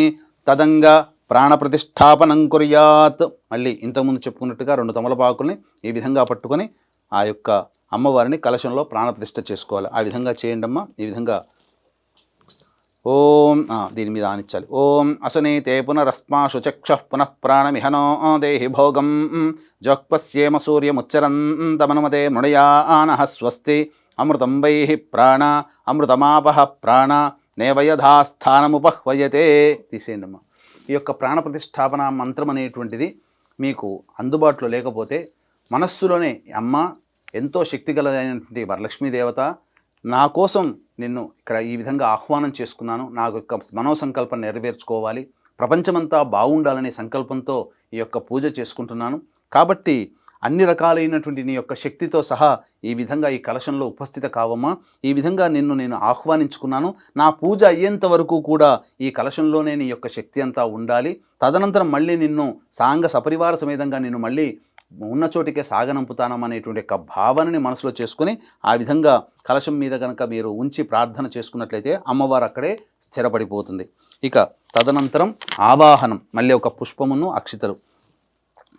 తదంగ ప్రాణప్రతిష్ఠాపనం కుర్యాత్. మళ్ళీ ఇంతకుముందు చెప్పుకున్నట్టుగా 2 తమలపాకుల్ని ఈ విధంగా పట్టుకొని ఆ యొక్క అమ్మవారిని కలశంలో ప్రాణప్రతిష్ఠ చేసుకోవాలి. ఆ విధంగా చేయండి అమ్మా. ఈ విధంగా ఓం దీని మీద ఆనిచ్చాలి. ఓం అసనీతే పునరస్మాషు చక్షః పునః ప్రాణమిహనో దేహి భోగం జోక్పస్యేమ సూర్యముచ్చరంతమనుమతే మృణయానః స్వస్తి. అమృతం వైః ప్రాణ అమృతమాపః ప్రాణ నేవయథాస్థానముపహ్వయతే. తీసేయండి అమ్మా. ఈ యొక్క ప్రాణప్రతిష్ఠాపన మంత్రం అనేటువంటిది మీకు అందుబాటులో లేకపోతే మనస్సులోనే అమ్మ ఎంతో శక్తిగలదైనటువంటి వరలక్ష్మీదేవత, నా కోసం నిన్ను ఇక్కడ ఈ విధంగా ఆహ్వానం చేసుకున్నాను, నాకు యొక్క మనోసంకల్పం నెరవేర్చుకోవాలి, ప్రపంచమంతా బాగుండాలనే సంకల్పంతో ఈ యొక్క పూజ చేసుకుంటున్నాను. కాబట్టి అన్ని రకాలైనటువంటి నీ యొక్క శక్తితో సహా ఈ విధంగా ఈ కలశంలో ఉపస్థిత కావమ్మా. ఈ విధంగా నేను ఆహ్వానించుకున్నాను. నా పూజ అయ్యేంత వరకు కూడా ఈ కలశంలోనే నీ యొక్క శక్తి అంతా ఉండాలి. తదనంతరం మళ్ళీ నిన్ను సాంగ సపరివార సమేతంగా నిన్ను మళ్ళీ ఉన్న చోటికే సాగనంపుతానమనేటువంటి యొక్క భావనని మనసులో చేసుకుని ఆ విధంగా కలశం మీద కనుక మీరు ఉంచి ప్రార్థన చేసుకున్నట్లయితే అమ్మవారు అక్కడే స్థిరపడిపోతుంది. ఇక తదనంతరం ఆవాహనం. మళ్ళీ ఒక పుష్పమును అక్షితలు,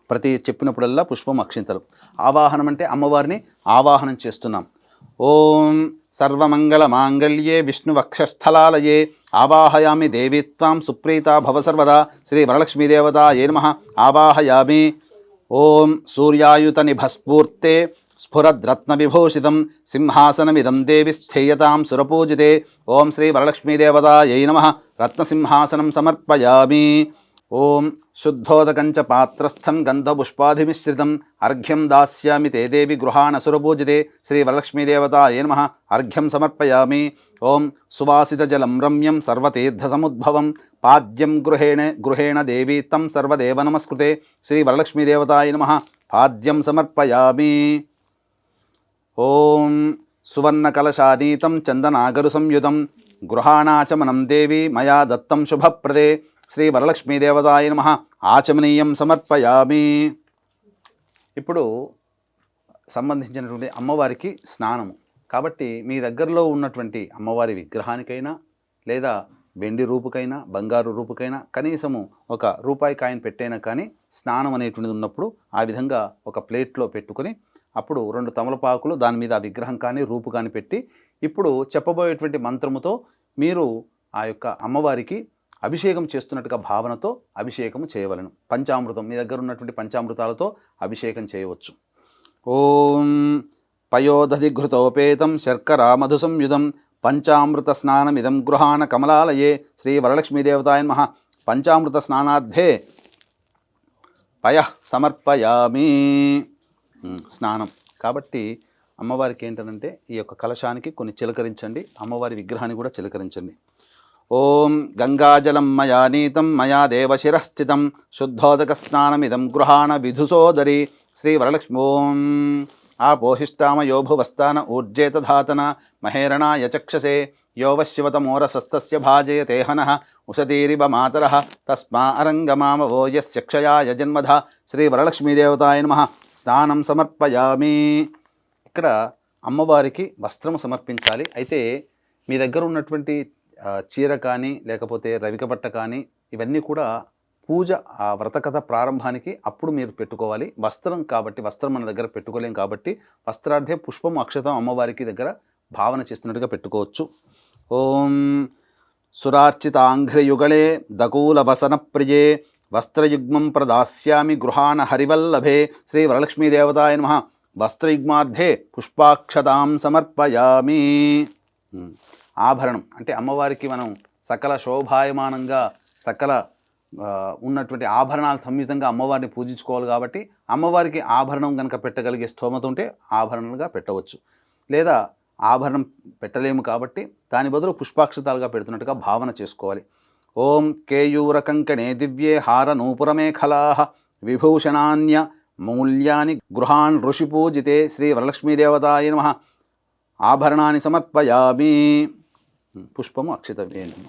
ప్రతి చెప్పినప్పుడల్లా పుష్పం అక్షింతలు. ఆవాహనం అంటే అమ్మవారిని ఆవాహనం చేస్తున్నాం. ఓం సర్వమంగళ మాంగళ్యే విష్ణువక్షస్థలాలయే ఆవాహయామి దేవీత్వాం సుప్రీతా భవ సర్వదా. శ్రీ వరలక్ష్మీదేవతాయై నమః. ఆవాహయామి. ఓం సూర్యాయుత నిభస్ఫూర్తే స్ఫురద్రత్నవిభూషితం సింహాసనమిదం దేవి స్థేయతాం సురపూజితే. ఓం శ్రీ వరలక్ష్మీదేవతాయై నమః. రత్నసింహాసనం సమర్పయామి. ఓం శుద్ధోదకంచ పాత్రస్థం గంధపుష్పాధిమిశ్రితం అర్ఘ్యం దాస్యామి తే దేవి గృహాణ సురపూజితే. శ్రీ వరలక్ష్మీదేవతాయై నమః. అర్ఘ్యం సమర్పయామి. ఓం సువాసితజలం రమ్యం సర్వతీర్థసముద్భవం పాద్యం గృహేణ దేవీ తం సర్వదేవ నమస్కృతే. శ్రీ వరలక్ష్మీదేవతాయై నమః. పాద్యం సమర్పయామి. ఓం సువర్ణకలశానీతం చందనాగరు సంయుతం గృహాణాచమనం దేవి మయా దత్తం శుభప్రదే. శ్రీ వరలక్ష్మీదేవతాయై నమః. ఆచమనీయం సమర్పయామి. ఇప్పుడు సంబంధించినటువంటి అమ్మవారికి స్నానము. కాబట్టి మీ దగ్గరలో ఉన్నటువంటి అమ్మవారి విగ్రహానికైనా లేదా వెండి రూపుకైనా బంగారు రూపుకైనా కనీసము ఒక రూపాయి కాయిన్ పెట్టైనా కానీ స్నానం అనేటువంటిది ఉన్నప్పుడు ఆ విధంగా ఒక ప్లేట్లో పెట్టుకొని అప్పుడు 2 తమలపాకులు దాని మీద ఆ విగ్రహం కానీ రూపు కానీ పెట్టి ఇప్పుడు చెప్పబోయేటువంటి మంత్రముతో మీరు ఆ యొక్క అమ్మవారికి అభిషేకం చేస్తున్నట్టుగా భావనతో అభిషేకం చేయవలను. పంచామృతం మీ దగ్గర ఉన్నటువంటి పంచామృతాలతో అభిషేకం చేయవచ్చు. ఓం పయోదధిఘృతోపేతం శర్కరా మధు సంయుధం పంచామృత స్నానమిదం గృహాణ కమలాలయే శ్రీ వరలక్ష్మీదేవతాయ నమః. పంచామృత స్నానార్థే పయ సమర్పయామి. స్నానం కాబట్టి అమ్మవారికి ఏంటంటే ఈ యొక్క కలశానికి కొన్ని చిలకరించండి, అమ్మవారి విగ్రహాన్ని కూడా చిలకరించండి. ఓం గంగాజలం మయా నీతం మయా దేవశిరస్థితం శుద్ధోదక స్నానమిదం గృహాణ విధుసోదరి శ్రీ వరలక్ష్మి. ఓం ఆపోహిష్టామయో భువస్థాన ఊర్జేతధాతన మహేరణాయ చక్షసే యోవశివతమోరసస్తస్య భాజయతే హనః ఉషతీరివ మాతరః తస్మా అరంగమామవో యస్య క్షయాయ జన్మధ శ్రీ వరలక్ష్మీదేవతాయ నమః. స్నానం సమర్పయామి. ఇక్కడ అమ్మవారికి వస్త్రం సమర్పించాలి. అయితే మీ దగ్గర ఉన్నటువంటి చీర కానీ లేకపోతే రవిక బట్ట కానీ ఇవన్నీ కూడా పూజ ఆ వ్రతకథ ప్రారంభానికి అప్పుడు మీరు పెట్టుకోవాలి. వస్త్రం కాబట్టి వస్త్రం మన దగ్గర పెట్టుకోలేం కాబట్టి వస్త్రార్థే పుష్పం అక్షతం అమ్మవారికి దగ్గర భావన చేస్తున్నట్టుగా పెట్టుకోవచ్చు. ఓం సురార్చితాంఘ్రయుగళే దకూల వసన ప్రియే వస్త్రయుగ్మం ప్రదాస్యామి గృహాణ హరివల్లభే శ్రీ వరలక్ష్మీదేవతాయ నమః. వస్త్రయుగ్మార్థే పుష్పాక్షతాం సమర్పయామి. ఆభరణం అంటే అమ్మవారికి మనం సకల శోభాయమానంగా సకల ఉన్నటువంటి ఆభరణాలు సంయుతంగా అమ్మవారిని పూజించుకోవాలి కాబట్టి అమ్మవారికి ఆభరణం కనుక పెట్టగలిగే స్తోమత ఉంటే ఆభరణలుగా పెట్టవచ్చు. లేదా ఆభరణం పెట్టలేము కాబట్టి దాని బదులు పుష్పాక్షతాలుగా పెడుతున్నట్టుగా భావన చేసుకోవాలి. ఓం కేయూర కంకణే దివ్యే హార నూపురమేఖలా విభూషణాన్య మూల్యాని గృహాన్ ఋషి పూజితే శ్రీ వరలక్ష్మీదేవతాయ నమః. ఆభరణాన్ని సమర్పయామి. పుష్పము అక్షత వేయండి.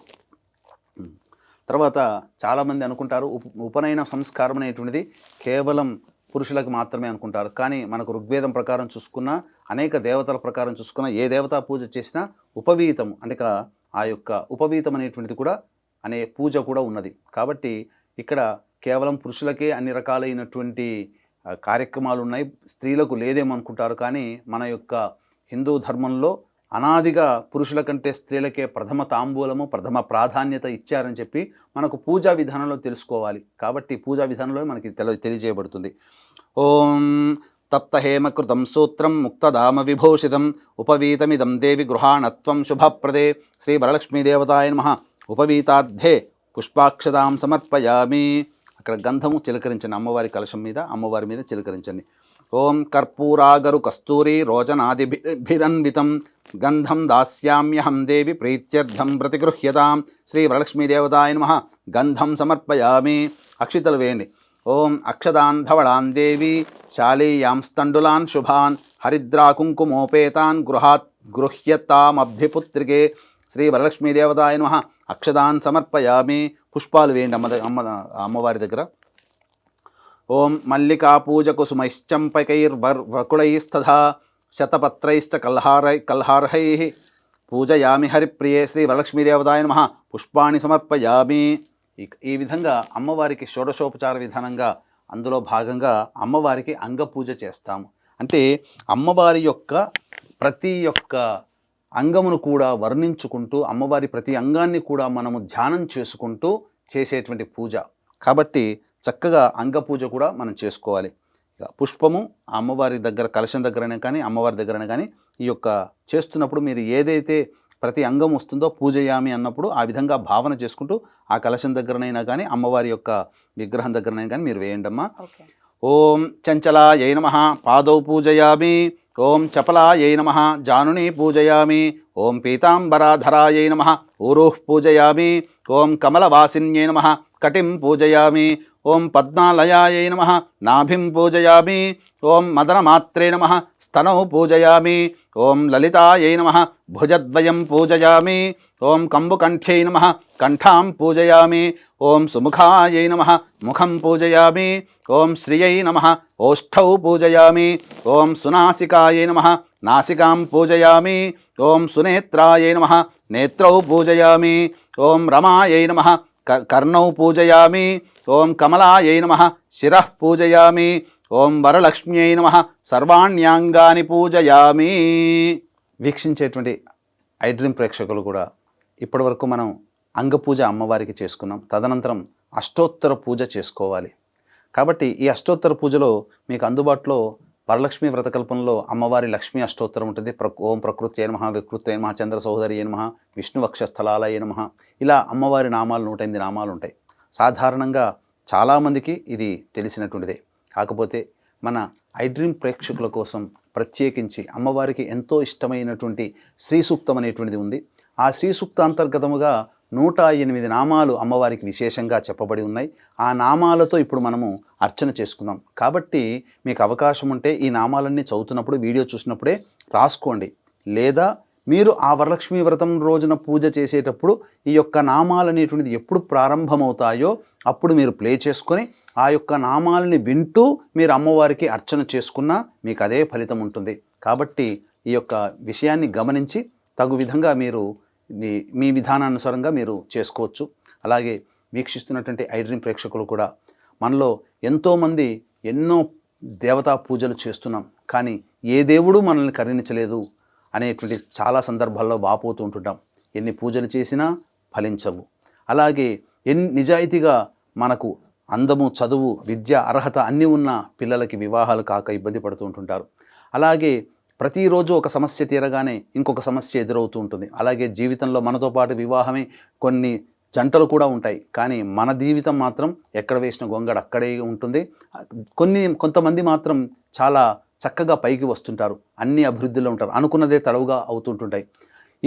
తర్వాత చాలామంది అనుకుంటారు ఉపనయన సంస్కారం అనేటువంటిది కేవలం పురుషులకు మాత్రమే అనుకుంటారు. కానీ మనకు ఋగ్వేదం ప్రకారం చూసుకున్నా అనేక దేవతల ప్రకారం చూసుకున్నా ఏ దేవతా పూజ చేసినా ఉపవీతం అంటే ఆ యొక్క ఉపవీతం అనేటువంటిది కూడా అనే పూజ కూడా ఉన్నది. కాబట్టి ఇక్కడ కేవలం పురుషులకే అన్ని రకాలైనటువంటి కార్యక్రమాలు ఉన్నాయి, స్త్రీలకు లేదేమనుకుంటారు. కానీ మన యొక్క హిందూ ధర్మంలో అనాదిగా పురుషుల కంటే స్త్రీలకే ప్రథమ తాంబూలము ప్రథమ ప్రాధాన్యత ఇచ్చారని చెప్పి మనకు పూజా విధానంలో తెలుసుకోవాలి. కాబట్టి పూజా విధానంలో మనకి తెలియజేయబడుతుంది. ఓం తప్తహేమకృతం సూత్రం ముక్తదామ విభూషితం ఉపవీతమిదం దేవి గృహాణత్వం శుభప్రదే శ్రీ వరలక్ష్మీదేవతాయ నమః. ఉపవీతార్థే పుష్పాక్షతాం సమర్పయామి. అక్కడ గంధము చిలకరించండి, అమ్మవారి కలశం మీద అమ్మవారి మీద చిలకరించండి. ఓం కర్పూరాగరు కస్తూరి రోచనాదిభిరన్వితం గంధం దాస్యామ్యహం దేవి ప్రీత్యర్థం ప్రతిగృహ్యతాం శ్రీ వరలక్ష్మీదేవతాయ నమః. గంధం సమర్పయామి. అక్షితలు వేయండి. ఓం అక్షదాన్ ధవళాన్ దేవి శాలీయాంస్తండులాన్ శుభాన్ హరిద్రాకుంకుమోపేతాన్ గృహ్యతామబ్ధిపుత్రికే శ్రీ వరలక్ష్మీదేవతాయ నమః. అక్షదాన్ సమర్పయామి. పుష్పాలు వేయండి అమ్మవారి దగ్గర. ఓం మల్లికా పూజ కుసుమైశ్చంపకైర్వకుళైస్తథా శతపత్రైశ్చ కల్హార్హై పూజయామి హరిప్రియే శ్రీ వరలక్ష్మీదేవతాయ నమః. పుష్పాన్ని సమర్పయామి. ఈ విధంగా అమ్మవారికి షోడశోపచార విధానంగా అందులో భాగంగా అమ్మవారికి అంగపూజ చేస్తాము. అంటే అమ్మవారి యొక్క ప్రతి ఒక్క అంగమును కూడా వర్ణించుకుంటూ అమ్మవారి ప్రతి అంగాన్ని కూడా మనము ధ్యానం చేసుకుంటూ చేసేటువంటి పూజ కాబట్టి చక్కగా అంగపూజ కూడా మనం చేసుకోవాలి. పుష్పము అమ్మవారి దగ్గర కలశం దగ్గరైనా కానీ అమ్మవారి దగ్గరైనా కానీ ఈ యొక్క చేస్తున్నప్పుడు మీరు ఏదైతే ప్రతి అంగం వస్తుందో పూజయామి అన్నప్పుడు ఆ విధంగా భావన చేసుకుంటూ ఆ కలశం దగ్గరనైనా కానీ అమ్మవారి యొక్క విగ్రహం దగ్గరనైనా కానీ మీరు వేయండమ్మా. ఓం చంచలాయై నమః పాదౌ పూజయామి. ఓం చపలాయై నమః జానుని పూజయామి. ఓం పీతాంబరాధరాయై నమః ఊరుః పూజయామి. ఓం కమలవాసిన్యై నమః కటిం పూజయామి. ఓం పద్మాలయాయై నమః నాభిం పూజయామి. ఓం మదనమాత్రే నమః స్తనౌ పూజయామి. ఓం లలితాయై నమః భుజద్వయం పూజయామి. ఓం కంబుకంఠ్యై నమః కంఠాం పూజయామి. ఓం సుముఖాయై నమః ముఖం పూజయామి. ఓం శ్రియై నమః ఓష్ఠౌ పూజయామి. ఓం సునాసికాయై నమః నాసికాం పూజయామి. ఓం సునేత్రాయై నమః నేత్రౌ పూజయామి. ఓం రమాయై నమః కర్ణౌ పూజయామి. ఓం కమలాయై నమః శిరః పూజయామి. ఓం వరలక్ష్మ్యై నమః సర్వాణ్యాంగాని పూజయామి. వీక్షించేటువంటి ఐడ్రీమ్ ప్రేక్షకులు కూడా ఇప్పటివరకు మనం అంగపూజ అమ్మవారికి చేసుకున్నాం. తదనంతరం అష్టోత్తర పూజ చేసుకోవాలి. కాబట్టి ఈ అష్టోత్తర పూజలో మీకు అందుబాటులో వరలక్ష్మి వ్రతకల్పంలో అమ్మవారి లక్ష్మీ అష్టోత్తరం ఉంటుంది. ఓం ప్రకృత్యై నమః వికృత్యై నమః చంద్ర సహోదరియై నమః విష్ణువక్షస్థలాలయై నమః. ఇలా అమ్మవారి నామాలు 108 నామాలు ఉంటాయి. సాధారణంగా చాలామందికి ఇది తెలిసినటువంటిదే. కాకపోతే మన ఐడ్రీమ్ ప్రేక్షకుల కోసం ప్రత్యేకించి అమ్మవారికి ఎంతో ఇష్టమైనటువంటి శ్రీ సూక్తం అనేటువంటిది ఉంది. ఆ శ్రీ సూక్త అంతర్గతముగా 108 నామాలు అమ్మవారికి విశేషంగా చెప్పబడి ఉన్నాయి. ఆ నామాలతో ఇప్పుడు మనము అర్చన చేసుకుందాం. కాబట్టి మీకు అవకాశం ఉంటే ఈ నామాలన్నీ చదువుతున్నప్పుడు వీడియో చూసినప్పుడే రాసుకోండి. లేదా మీరు ఆ వరలక్ష్మీ వ్రతం రోజున పూజ చేసేటప్పుడు ఈ యొక్క నామాలు అనేటువంటిది ఎప్పుడు ప్రారంభమవుతాయో అప్పుడు మీరు ప్లే చేసుకొని ఆ యొక్క నామాలని వింటూ మీరు అమ్మవారికి అర్చన చేసుకున్నా మీకు అదే ఫలితం ఉంటుంది. కాబట్టి ఈ యొక్క విషయాన్ని గమనించి తగు విధంగా మీరు మీ విధానానుసారంగా మీరు చేసుకోవచ్చు. అలాగే వీక్షిస్తున్నటువంటి ఐడ్రీమ్ ప్రేక్షకులు కూడా మనలో ఎంతోమంది ఎన్నో దేవతా పూజలు చేస్తున్నాం, కానీ ఏ దేవుడు మనల్ని కరుణించలేదు అనేటువంటి చాలా సందర్భాల్లో వాపోతూ ఉంటుంటాం. ఎన్ని పూజలు చేసినా ఫలించవు. అలాగే నిజాయితీగా మనకు అందము, చదువు, విద్య, అర్హత అన్నీ ఉన్న పిల్లలకి వివాహాలు కాక ఇబ్బంది పడుతూ ఉంటుంటారు. అలాగే ప్రతిరోజు ఒక సమస్య తీరగానే ఇంకొక సమస్య ఎదురవుతూ ఉంటుంది. అలాగే జీవితంలో మనతో పాటు వివాహమే కొన్ని జంటలు కూడా ఉంటాయి, కానీ మన జీవితం మాత్రం ఎక్కడ వేసిన గొంగడ అక్కడే ఉంటుంది. కొంతమంది మాత్రం చాలా చక్కగా పైకి వస్తుంటారు, అన్ని అభివృద్ధిలో ఉంటారు, అనుకున్నదే తడవుగా అవుతుంటుంటాయి.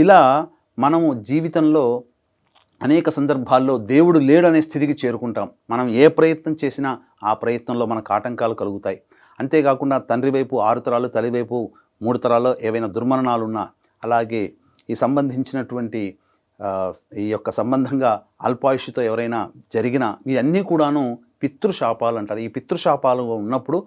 ఇలా మనము జీవితంలో అనేక సందర్భాల్లో దేవుడు లేడనే స్థితికి చేరుకుంటాం. మనం ఏ ప్రయత్నం చేసినా ఆ ప్రయత్నంలో మనకు ఆటంకాలు కలుగుతాయి. అంతేకాకుండా తండ్రి వైపు 6 తరాలు, తల్లి వైపు 3 తరాల్లో ఏవైనా దుర్మరణాలు ఉన్నా, అలాగే ఈ సంబంధించినటువంటి ఈ యొక్క సంబంధంగా అల్పాయుషుతో ఎవరైనా జరిగిన ఇవన్నీ కూడాను పితృశాపాలు అంటారు. ఈ పితృశాపాలు ఉన్నప్పుడు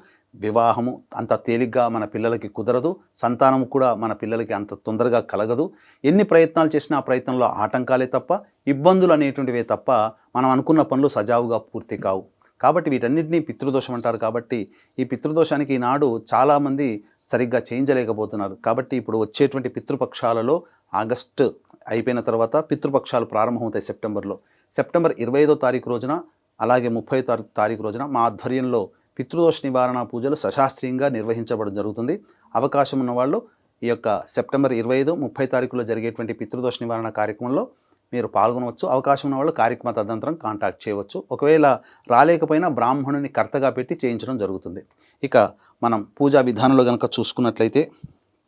వివాహము అంత తేలిగ్గా మన పిల్లలకి కుదరదు, సంతానము కూడా మన పిల్లలకి అంత తొందరగా కలగదు. ఎన్ని ప్రయత్నాలు చేసినా ఆ ప్రయత్నంలో ఆటంకాలే తప్ప ఇబ్బందులు అనేటువంటివే తప్ప మనం అనుకున్న పనులు సజావుగా పూర్తి కావు. కాబట్టి వీటన్నిటినీ పితృదోషం అంటారు. కాబట్టి ఈ పితృదోషానికి ఈనాడు చాలామంది సరిగ్గా చేయించలేకపోతున్నారు. కాబట్టి ఇప్పుడు వచ్చేటువంటి పితృపక్షాలలో ఆగస్టు అయిపోయిన తర్వాత పితృపక్షాలు ప్రారంభమవుతాయి సెప్టెంబర్ 25వ తారీఖు రోజున, అలాగే 30వ తారీఖు రోజున మా ఆధ్వర్యంలో పితృదోష నివారణ పూజలు సశాస్త్రీయంగా నిర్వహించబడడం జరుగుతుంది. అవకాశం ఉన్నవాళ్ళు ఈ యొక్క సెప్టెంబర్ 25, 30 తారీఖులో జరిగేటువంటి పితృదోష నివారణ కార్యక్రమంలో మీరు పాల్గొనవచ్చు. అవకాశం ఉన్న వాళ్ళు కార్యక్రమ తదనంతరం కాంటాక్ట్ చేయవచ్చు. ఒకవేళ రాలేకపోయినా బ్రాహ్మణుని కర్తగా పెట్టి చేయించడం జరుగుతుంది. ఇక మనం పూజా విధానంలో కనుక చూసుకున్నట్లయితే,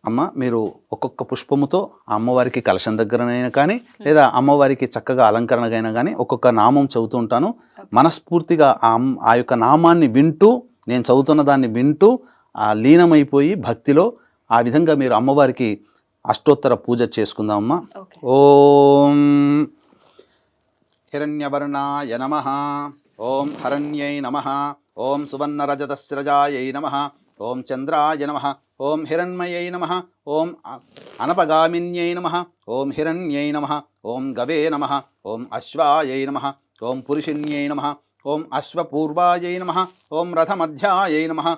అమ్మ మీరు ఒక్కొక్క పుష్పముతో ఆ అమ్మవారికి కలశం దగ్గరనైనా కానీ లేదా అమ్మవారికి చక్కగా అలంకరణగైనా కానీ ఒక్కొక్క నామం చదువుతూ ఉంటాను. మనస్ఫూర్తిగా ఆ యొక్క నామాన్ని వింటూ, నేను చదువుతున్న దాన్ని వింటూ ఆ లీనమైపోయి భక్తిలో ఆ విధంగా మీరు అమ్మవారికి అష్టోత్తర పూజ చేసుకుందామమ్మా. ఓం హిరణ్యవర్ణాయ నమః. ఓం హరణ్యై నమః. ఓం సువర్ణరజతస్రజాయై నమః. ఓం చంద్రాయ నమః. ఓం హిరణ్మయై నమః. ఓం అనపగామిన్యై నమః. ఓం హిరణ్యై నమః. ఓం గవే నమః. ఓం అశ్వాయై నమః. ఓం పురుషిణ్యై నమః. ఓం అశ్వపూర్వాయై నమః. ఓం రథమధ్యాయై నమః.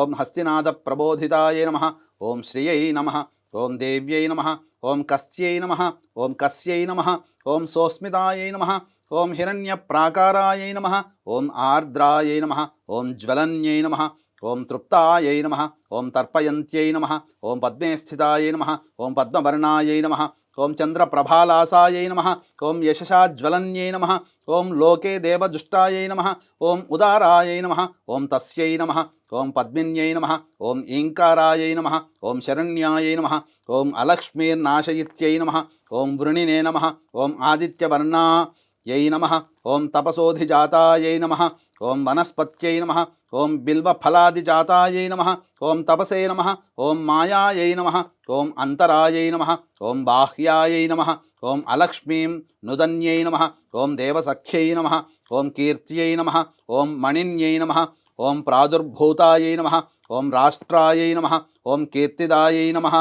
ఓం హస్తినాద ప్రబోధితాయై నమః. ఓం శ్రియై నమః. ఓం దేవ్యై నమః. ఓం కస్యై నమః. ఓం కస్యై నమః. ఓం సోస్మితాయై నమః. ఓం హిరణ్యప్రాకారాయై నమః. ఓం ఆర్ద్రాయై నమః. ఓం జ్వలన్యై నమః. ఓం తృప్తాయై నమః. ఓం తర్పయంత్యై నమః. ఓం పద్మే స్థితాయై నమః. ఓం పద్మవర్ణాయై నమః. ఓం చంద్రప్రభాలాసాయై నమః. ఓం యశసాజ్వలన్యై నమః. ఓం లోకే దేవజుష్టాయై నమః. ఓం ఉదారాయై నమః. ఓం తస్యై నమః. ఓం పద్మిన్యై నమః. ఓం ఈంకారాయై నమః. ఓం శరణ్యాయై నమః. ఓం అలక్ష్మీర్నాశయిత్యై నమః. ఓం వృణినే నమః. ఓం ఆదిత్యవర్ణాయై యై నమః ఓం తపసోధిజాతాయై నమః ఓం వనస్పత్యై నమః ఓం బిల్వఫలాదిజాతాయై నమః ఓం తపసే నమః ఓం మాయాయై నమః ఓం అంతరాయై నమః ఓం బాహ్యాయై నమః ఓం అలక్ష్మీం నుదన్యై నమః ఓం దేవసఖ్యై నమః ఓం కీర్త్యై నమః ఓం మణిన్యై నమః ఓం ప్రాదుర్భూతాయై నమః ఓం రాష్ట్రాయై నమః ఓం కీర్తిదాయై నమః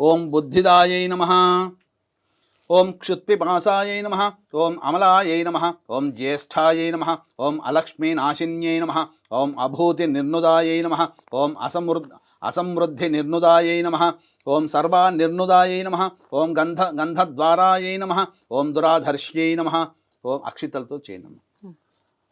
ఓం బుద్ధిదాయై నమః ఓం క్షుత్పిపాసాయై నమః ఓం అమలాయై నమః ఓం జ్యేష్ఠాయై నమః ఓం అలక్ష్మీనాశిన్యై నమః ఓం అభూతి నిర్నుదాయై నమః ఓం అసమృద్ధి నిర్నుదాయై నమః ఓం సర్వానిర్నుదాయై నమః ఓం గంధద్వారాయై నమః ఓం దురాధర్ష్యై నమః ఓం అక్షితలతో చేయండి.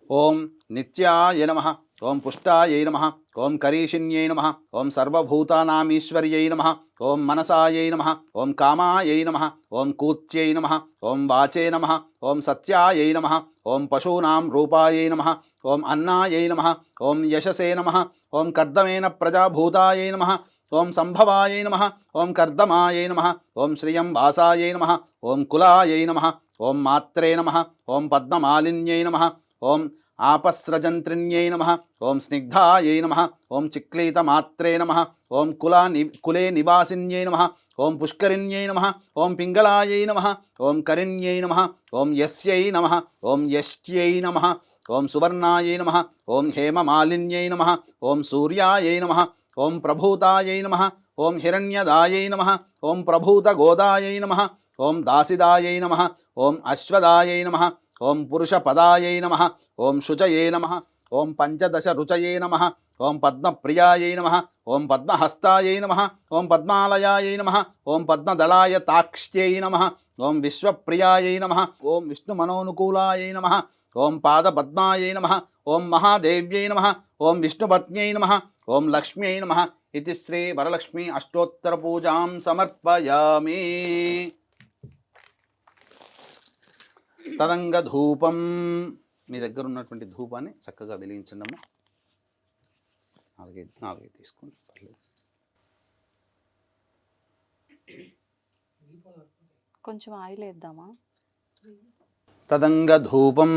ఓం నిత్యాయ నమః ఓం పుష్టాయై నమః ఓం కరీషిణ్యై నమః ఓం సర్వభూతానామీశ్వర్యై నమః ఓం మనసాయై నమః ఓం కామాయై నమః ఓం కూత్యై నమః ఓం వాచే నమః ఓం సత్యాయై నమః ఓం పశూనాం రూపాయై నమః ఓం అన్నాయై నమః ఓం యశసే నమః ఓం కర్దమేన ప్రజాభూతాయై నమః ఓం సంభవాయై నమః ఓం కర్దమాయై నమః ఓం శ్రియం వాసాయై నమః ఓం కులాయై నమః ఓం మాత్రే నమః ఓం పద్మమాలిన్యై నమః ఓం ఆపస్రజంత్రిణ్యై నమః ఓం స్నిగ్ధాయై నమః ఓం చిక్లీతమాత్రే నమః ఓం కులే నివాసిన్యై నమః ఓం పుష్కరిణ్యై నమః ఓం పింగళాయై నమః ఓం కరిణ్యై నమః ఓం యస్యై నమః ఓం యష్ట్యై నమః ఓం సువర్ణాయై నమః ఓం హేమమాలిన్యై నమః ఓం సూర్యాయై నమః ఓం ప్రభూతాయై నమః ఓం హిరణ్యదాయై నమః ఓం ప్రభూతగోదాయై నమః ఓం దాసిదాయై నమః ఓం అశ్వదాయై నమః ఓం పురుషపదాయై నమః ఓం శుచయే నమః ఓం పంచదశ రుచయే నమః ఓం పద్మప్రియాయై నమః ఓం పద్మహస్తాయై నమః ఓం పద్మాలయాయై నమః ఓం పద్మదళాయ తాక్ష్యై నమః ఓం విశ్వప్రియాయై నమః ఓం విష్ణుమనోనుకూలాయై నమః ఓం పాదపద్మాయై నమః ఓం మహాదేవ్యై నమః ఓం విష్ణుపత్న్యై నమః ఓం లక్ష్మ్యై నమః ఇది శ్రీ వరలక్ష్మీ అష్టోత్తర పూజాం సమర్పయామి. తదంగ ధూపం, మీ దగ్గర ఉన్నటువంటి ధూపాన్ని చక్కగా వెలిగించండి అమ్మ. నాలుగైదు తీసుకోండి, పర్లేదు. కొంచెం ఆయిల్ వేద్దామా? తదంగ ధూపం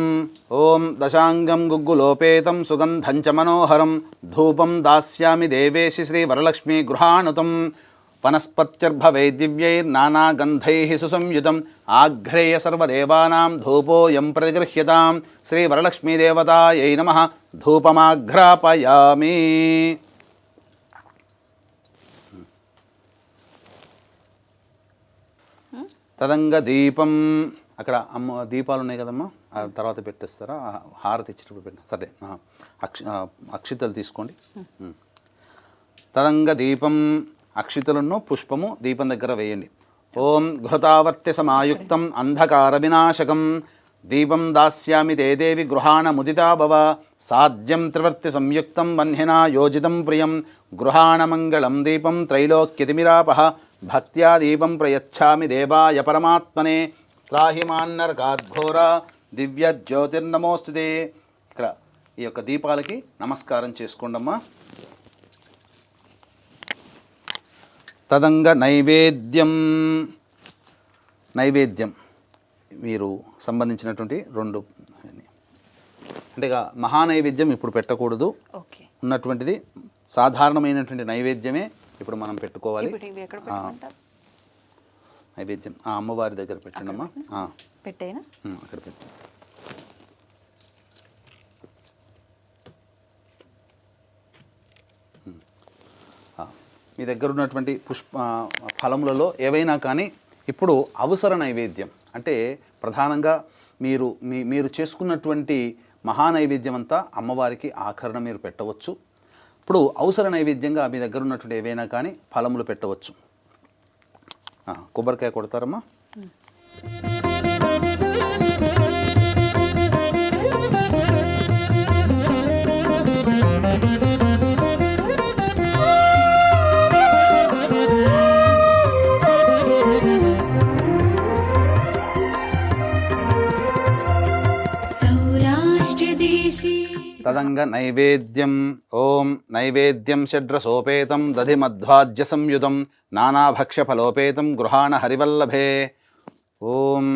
ఓం దశాంగం గుగ్గులోపేతం సుగంధం చ మనోహరం ధూపం దాస్యామి దేవేశి శ్రీ వరలక్ష్మీ గృహాణుతం వనస్పత్యర్భవై దివ్యైర్నానాగంధైః సుసంయుతం ఆఘ్రేయ సర్వదేవానాం ధూపోయం ప్రతిగృహ్యతాం శ్రీ వరలక్ష్మీదేవతాయై నమః ధూపమాఘ్రాపయామి. తదంగ దీపం, అక్కడ అమ్మ దీపాలు ఉన్నాయి కదమ్మా, తర్వాత పెట్టేస్తారా? హారతి ఇచ్చేటప్పుడు పెట్టిన సరే. అక్షితలు తీసుకోండి. తదంగ దీపం, అక్షితలను పుష్పము దీపం దగ్గర వేయండి. ఓం ఘృతావర్త్య సమాయుక్తం అంధకార వినాశకం దీపం దాస్యామి తే దేవి గృహాణ ముదితా భవ సాధ్యం త్రివర్తి సంయుక్తం వన్హినా యోజితం ప్రియం గృహాణమంగళం దీపం త్రైలోక్యతిమిరాపః భక్త్యా దీపం ప్రయచ్ఛామి దేవాయ పరమాత్మనే త్రాహిమాన్నరకాద్ఘోర దివ్య జ్యోతిర్నమోస్తుతే. ఇక్కడ ఈ యొక్క దీపాలకి నమస్కారం చేసుకోండమ్మా. తదంగ నైవేద్యం, నైవేద్యం మీరు సంబంధించినటువంటి రెండు అంటే ఇక మహానైవేద్యం ఇప్పుడు పెట్టకూడదు. ఉన్నటువంటిది సాధారణమైనటువంటి నైవేద్యమే ఇప్పుడు మనం పెట్టుకోవాలి. నైవేద్యం అమ్మవారి దగ్గర పెట్టండమ్మా. పెట్టేనా? అక్కడ పెట్టు. మీ దగ్గర ఉన్నటువంటి ఫలములలో ఏవైనా కానీ ఇప్పుడు అవసర నైవేద్యం అంటే ప్రధానంగా మీరు చేసుకున్నటువంటి మహానైవేద్యం అంతా అమ్మవారికి ఆఖరణ మీరు పెట్టవచ్చు. ఇప్పుడు అవసర నైవేద్యంగా మీ దగ్గర ఉన్నటువంటి ఏవైనా కానీ ఫలములు పెట్టవచ్చు. కొబ్బరికాయ కొడతారమ్మా. తదంగ నైవేద్యం ఓం నైవేద్యం షడ్రసోపేతం దధిమధ్వాజ్య సంయుతం నానాభక్ష్యఫలోపేతం గృహాణ హరివల్లభే. ఓం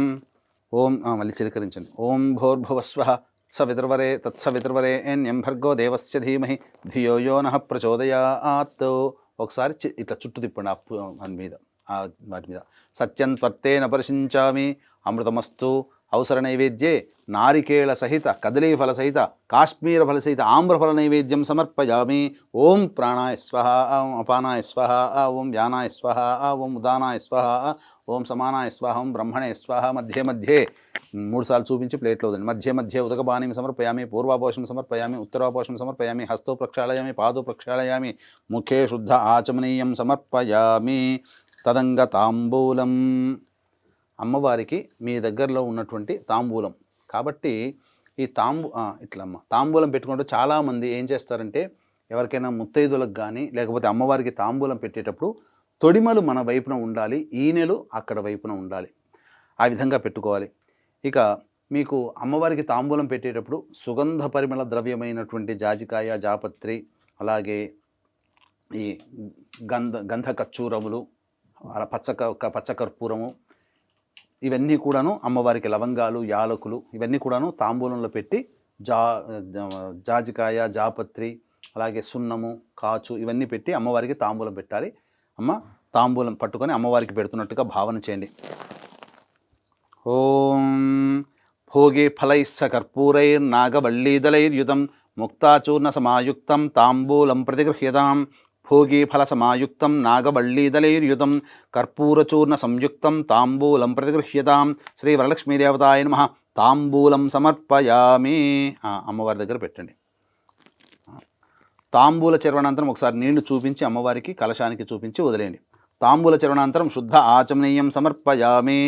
మళ్ళీ చిలకరించండి. ఓం భూర్భువస్వః సవితుర్వరే తత్సవితుర్వరే ఎన్యం భర్గో దేవస్య ధీమహి ధియో యో నః ప్రచోదయాత్. ఒకసారి ఇట్లా చుట్టూ తిప్పండి దాని మీద, వాటి మీద. సత్యం త్వర్తేన పరిశించామి అమృతమస్తు అవసర నైవేద్యే నారికేళ సహిత కదలీఫల సహిత కాశ్మీర ఫల సహిత ఆమ్రఫల నైవేద్యం సమర్పయామి. ఓం ప్రాణాయ స్వహ, ఓం అపానాయ స్వహ, ఓం వ్యానాయ స్వహ, ఓం ఉదానాయ స్వహ, ఓం సమానాయ స్వహ, ఓం బ్రహ్మణే స్వహ. మధ్య మధ్యే 3 సార్లు చూపించి ప్లేట్లో వదండి. మధ్య మధ్య ఉదకపానీం సమర్పయామి, పూర్వాపోషం సమర్పయామి, ఉత్తరాపోషం సమర్పయామి, హస్తో ప్రక్షాళయామి, పాదో ప్రక్షాళయామి, ముఖే శుద్ధ ఆచమనీయం సమర్పయామి. తదంగ తాంబూలం. అమ్మవారికి మీ దగ్గరలో ఉన్నటువంటి తాంబూలం కాబట్టి ఈ తాంబూలం పెట్టుకుంటూ చాలామంది ఏం చేస్తారంటే, ఎవరికైనా ముత్తైదులకు కానీ లేకపోతే అమ్మవారికి తాంబూలం పెట్టేటప్పుడు తొడిమలు మన వైపున ఉండాలి, ఈనెలు అక్కడ వైపున ఉండాలి, ఆ విధంగా పెట్టుకోవాలి. ఇక మీకు అమ్మవారికి తాంబూలం పెట్టేటప్పుడు సుగంధ పరిమళ ద్రవ్యమైనటువంటి జాజికాయ, జాపత్రి, అలాగే ఈ గంధ కచ్చూరములు, పచ్చకర్పూరము, ఇవన్నీ కూడాను అమ్మవారికి లవంగాలు, యాలకులు ఇవన్నీ కూడాను తాంబూలంలో పెట్టి జాజికాయ, జాపత్రి, అలాగే సున్నము, కాచు ఇవన్నీ పెట్టి అమ్మవారికి తాంబూలం పెట్టాలి. అమ్మ తాంబూలం పట్టుకొని అమ్మవారికి పెడుతున్నట్టుగా భావన చేయండి. ఓం భోగే ఫలైస్స కర్పూరైర్నాగవల్లీదలైర్యుతం ముక్తాచూర్ణ సమాయుక్తం తాంబూలం ప్రతిగృహ్యతాం. భోగీఫల సమాయుక్తం నాగవల్లీదలైర్యుతం కర్పూరచూర్ణ సంయుక్తం తాంబూలం ప్రతిగృహ్యతాం. శ్రీ వరలక్ష్మీదేవతాయ నమః. తాంబూలం సమర్పయామి. అమ్మవారి దగ్గర పెట్టండి. తాంబూల చర్వణాంతరం ఒకసారి నీళ్లు చూపించి అమ్మవారికి కలశానికి చూపించి వదిలేయండి. తాంబూల చర్వణాంతరం శుద్ధ ఆచమనీయం సమర్పయామి.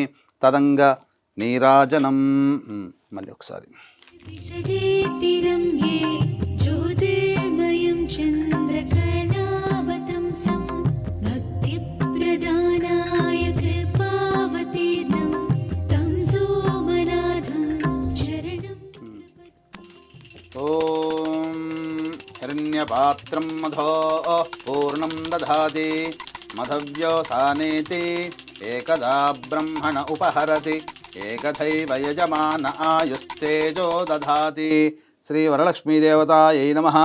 తదంగ నీరాజనం. మళ్ళీ ఒకసారి ఓం హిరణ్యపాత్రం మధో పూర్ణం దధాతి మధవ్యోసానేతి ఏకదా బ్రహ్మణ ఉపహరతి ఏకథైవ యజమాన ఆయుస్తేజో దధాతి. శ్రీ వరలక్ష్మీదేవతాయై నమః.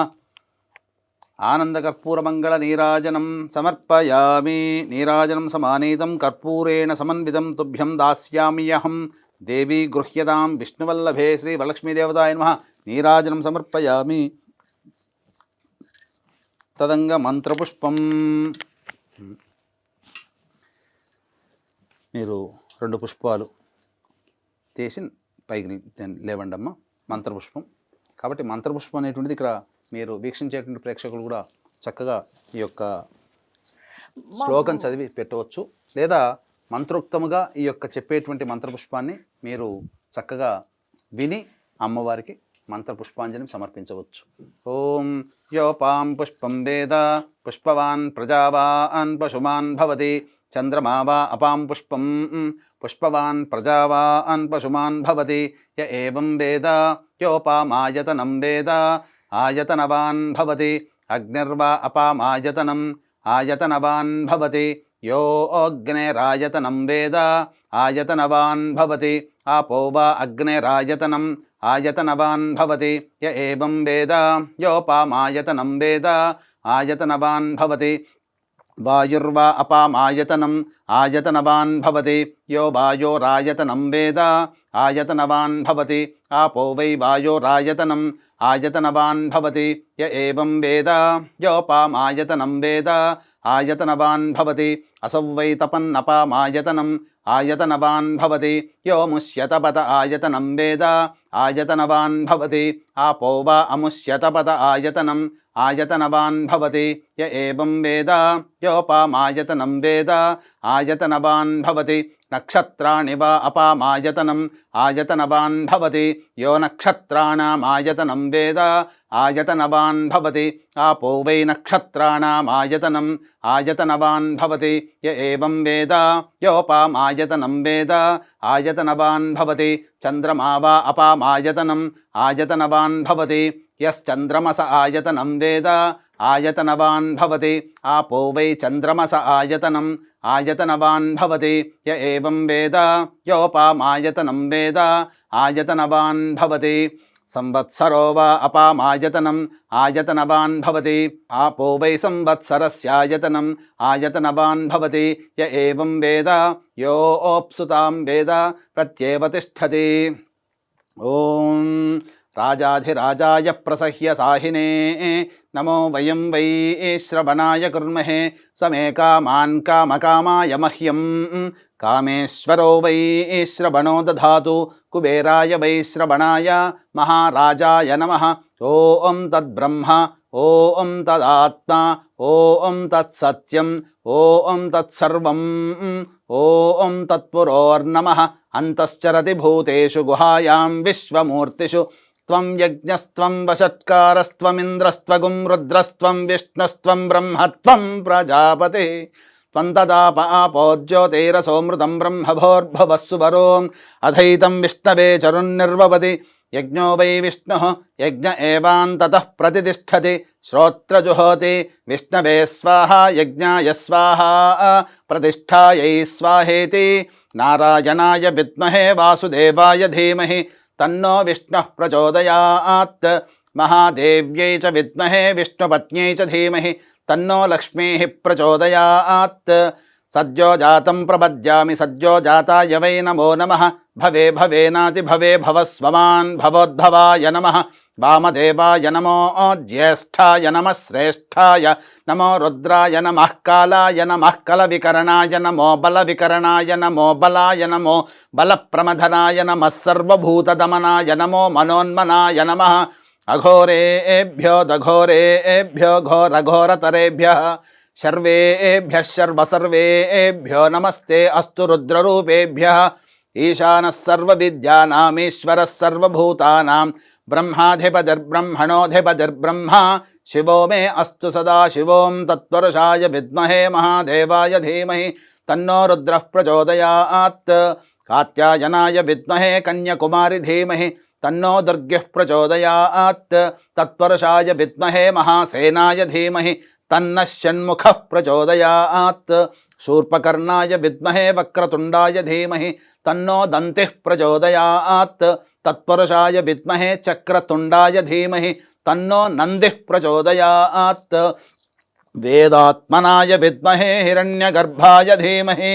ఆనందకర్పూరమంగళ నీరాజనం సమర్పయామి. నీరాజనం సమానీతం కర్పూరేణ సమన్వితం తుభ్యం దాస్యామ్యహం. దేవీ గృహ్యతాం విష్ణువల్లభే. శ్రీ వరలక్ష్మీదేవతాయ నమః. నీరాజనం సమర్పయామి. తదంగ మంత్రపుష్పం. మీరు 2 పుష్పాలు తీసి పైకి లేవండమ్మ. మంత్రపుష్పం కాబట్టి మంత్రపుష్పం అనేటువంటిది ఇక్కడ మీరు వీక్షించేటువంటి ప్రేక్షకులు కూడా చక్కగా ఈ యొక్క శ్లోకం చదివి పెట్టవచ్చు, లేదా మంత్రోక్తముగా ఈ యొక్క చెప్పేటువంటి మంత్రపుష్పాన్ని మీరు చక్కగా విని అమ్మవారికి మంత్రపుష్పాంజలిని సమర్పించవచ్చు. ఓం యోపాం పుష్పం వేద పుష్పవాన్ ప్రజావాన్ పశుమాన్ భవతి. చంద్రమా వా అపాం పుష్పం పుష్పవాన్ ప్రజావాన్ పశుమాన్ భవతి. య ఏవం వేద యోపామాయతనం వేద ఆయతనవాన్ భవతి. అగ్నిర్వా అపామాయతనం ఆయతనవాన్ భవతి. యో అగ్నేరాయతనం వేద ఆయతనవాన్ భవతి. ఆపో వా అగ్నేరాయతనం ఆయతనవాన్ భవతి. య ఏవం వేద యోపామాయతనం వేద ఆయతనవాన్ భవతి. వాయుర్వా అపామాయతనం ఆయతనవాన్ భవతి. యో వాయోరాయతనం వేద ఆయతనవాన్ భవతి. ఆపో వై వాయోరాయతనం ఆయతనవాన్ భవతి. య ఏవం వేద యోపామాయతనం వేద ఆయతనవాన్ భవతి. అసౌ వై తపన్నపామాయతనం ఆయతనవాన్ భవతి. యో ముష్యతపత ఆయతనం వేద ఆయతనవాన్ భవతి. ఆపో వా అముష్యతపత ఆయతనం ఆయతనవాన్ భవతి. య ఏవం వేద యోపామాయతనం వేద ఆయతనవాన్ భవతి. నక్షత్రాణి వా అపామాయతనం ఆయతనవాన్ భవతి. యో నక్షత్రాణామాయతనం వేద ఆయతనవాన్ భవతి. ఆపో వై నక్షత్రాణామాయతనం ఆయతనవాన్ భవతి. య ఏవం వేద యోపామాయతనం వేద ఆయతనవాన్ భవతి. చంద్రమా వా అపామాయతనం ఆయతనవాన్ భవతి. యశ్చంద్రమస ఆయతనం వేద ఆయతనవాన్ భవతి. ఆపో వై చంద్రమస ఆయతనం ఆయతనవాన్ భవతి య ఏవం వేద యోపామాయతనం వేద ఆయతనవాన్ భవతి సంవత్సరో వా అపామాయతనం ఆయతనవాన్ భవతి ఆపో వై సంవత్సరస్యాయతనం ఆయతనవాన్ భవతి య ఏవం వేద యోప్సుతాం వేద ప్రత్యేవ తిష్టతి. ఓం రాజాధిరాజాయ ప్రసహ్య సాహినే నమో వయం వై శ్రవణాయ కుర్మహే సమే కామాన్ కామకామాయ మహ్యం కామేశ్వరో వై శ్రవణో దధాతు కుబేరాయ వై శ్రవణాయ మహారాజాయ నమః. ఓం తద్బ్రహ్మ ఓం తదాత్మా ఓం తత్సత్యం ఓం తత్సర్వం ఓం తత్పురోర్నమః. అంతశ్చరతి భూతేషు గుహాయాం విశ్వమూర్తిషు త్వం యజ్ఞస్త్వం వషట్కారస్త్వమింద్రస్త్వగుం రుద్రస్త్వం విష్ణుస్త్వం బ్రహ్మత్వం ప్రజాపతి త్వం తదాపోజ్యోతిరసోమృతం బ్రహ్మభోర్భవస్సు వరో అధైతం విష్ణవే చరున్నిర్వపతి యజ్ఞో వై విష్ణుః యజ్ఞ ఏవాంతతః ప్రతితిష్ఠతి శ్రోత్రజుహోతి విష్ణవే స్వాహా యజ్ఞాయ స్వాహా ప్రతిష్ఠాయై స్వాహేతి. నారాయణాయ విద్మహే వాసుదేవాయ ధీమహి తన్నో విష్ణుః ప్రచోదయాత్. మహాదేవ్యై చ విద్మహే విష్ణుపత్న్యై చ ధీమహి తన్నో లక్ష్మీః ప్రచోదయాత్. సద్యో జాతం ప్రపద్యామి సద్యో జాతాయ వై నమో నమః. భవే భవేనాతి భవే భవస్వమాన్ భవోద్భవాయ నమః. వామదేవాయ నమో జ్యేష్ఠాయ నమః శ్రేష్ఠాయ నమో రుద్రాయ నమః కాలాయ నమః కలవికరణాయ నమో బలవికరణాయ నమో బలాయ నమో బలప్రమథనాయ నమః సర్వభూతదమనాయ నమో మనోన్మనాయ నమః. అఘోరేభ్యో దఘోరేభ్యో ఘోరఘోరతరేభ్యః సర్వేభ్యః సర్వసర్వేభ్యో నమస్తే అస్తు రుద్రరూపేభ్యః. ఈశానः సర్వవిద్యానామీశ్వరः సర్వభూతానాం బ్రహ్మాధిపతిర్బ్రహ్మణోధిపతిర్బ్రహ్మ శివో మే అస్తు సదా శివోం తత్పురుషాయ విద్మహే మహాదేవాయ ధీమహి తన్నో రుద్రః ప్రచోదయాత్. కాత్యాయనాయ విద్మహే కన్యకుమారి ధీమహి తన్నో దుర్గః ప్రచోదయాత్. తత్పురుషాయ విద్మహే మహాసేనాయ ధీమహి తన్నః షణ్ముఖః ప్రచోదయాత్. శూర్పకర్ణాయ విద్మహే వక్రతుండాయ ధీమహి తన్నో దంతిః ప్రచోదయాత్. తత్పురుషాయ విద్మహే చక్రతుండాయ ధీమహి తన్నో నందిః ప్రచోదయాత్. వేదాత్మనాయ విద్మహే హిరణ్యగర్భాయ ధీమహి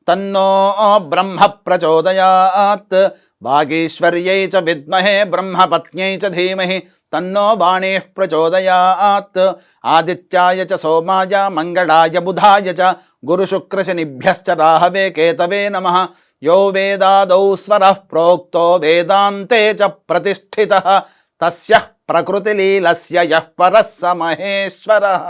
తన్నో బ్రహ్మ ప్రచోదయాత్. వాగీశ్వర్యై చ విద్మహే బ్రహ్మపత్న్యై చ ధీమహి తన్నో వాణీః ప్రచోదయాత్. ఆదిత్యాయ చ సోమాయ మంగళాయ బుధాయ చ గురుశుక్రశనిభ్యశ్చ రాహవే కేతవే నమః. యో వేదాదౌ స్వరః ప్రోక్తో వేదాంతే చ ప్రతిష్ఠితః తస్యః ప్రకృతిలీలస్య యః పరః స మహేశ్వరః.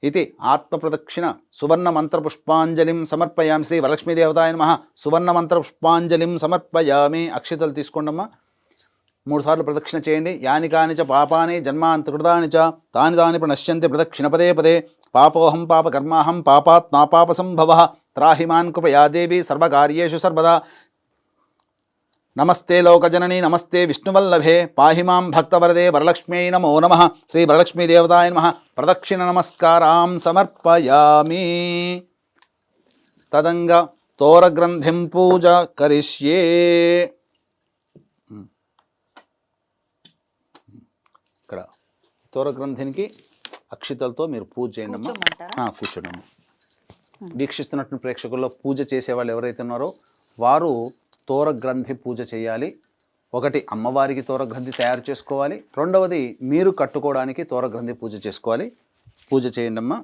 ఇది ఆత్మప్రదక్షిణ సువర్ణమంత్రపుష్పాంజలిం సమర్పయామి. శ్రీ వరలక్ష్మీదేవతాయ నమః. సువర్ణమంత్రపుష్పాంజలిం సమర్పయామి. అక్షితలు తీసుకోండమ్మా. 3 సార్లు ప్రదక్షిణ చేయండి. యాని కాని చ పాపాని జన్మాంతకృతాని చ తాని తాని ప్రణశ్యంతి ప్రదక్షిణ పదే పదే. పాపోహం పాపకర్మాహం పాపాత్ నాపాప సంభవః. త్రాహిమాన్ కృపయా దేవి సర్వకార్యేషు సర్వదా. నమస్తే లోకజనని నమస్తే విష్ణువల్లభే పాహి మాం భక్తవరదే వరలక్ష్మ్యై నమో నమః. శ్రీ వరలక్ష్మీదేవతాయ నమః. ప్రదక్షిణ నమస్కారాం సమర్పయామి. తదంగా తోరగ్రంథిం పూజ కరిష్యే. ఇక్కడ తోరగ్రంథినికి అక్షితలతో మీరు పూజ చేయండి అమ్మా. కూర్చోండి అమ్మా. వీక్షిస్తున్నటువంటి ప్రేక్షకుల్లో పూజ చేసేవాళ్ళు ఎవరైతే ఉన్నారో వారు తోరగ్రంథి పూజ చేయాలి. ఒకటి అమ్మవారికి తోరగ్రంథి తయారు చేసుకోవాలి. రెండవది మీరు కట్టుకోవడానికి తోరగ్రంథి పూజ చేసుకోవాలి. పూజ చేయండి అమ్మా.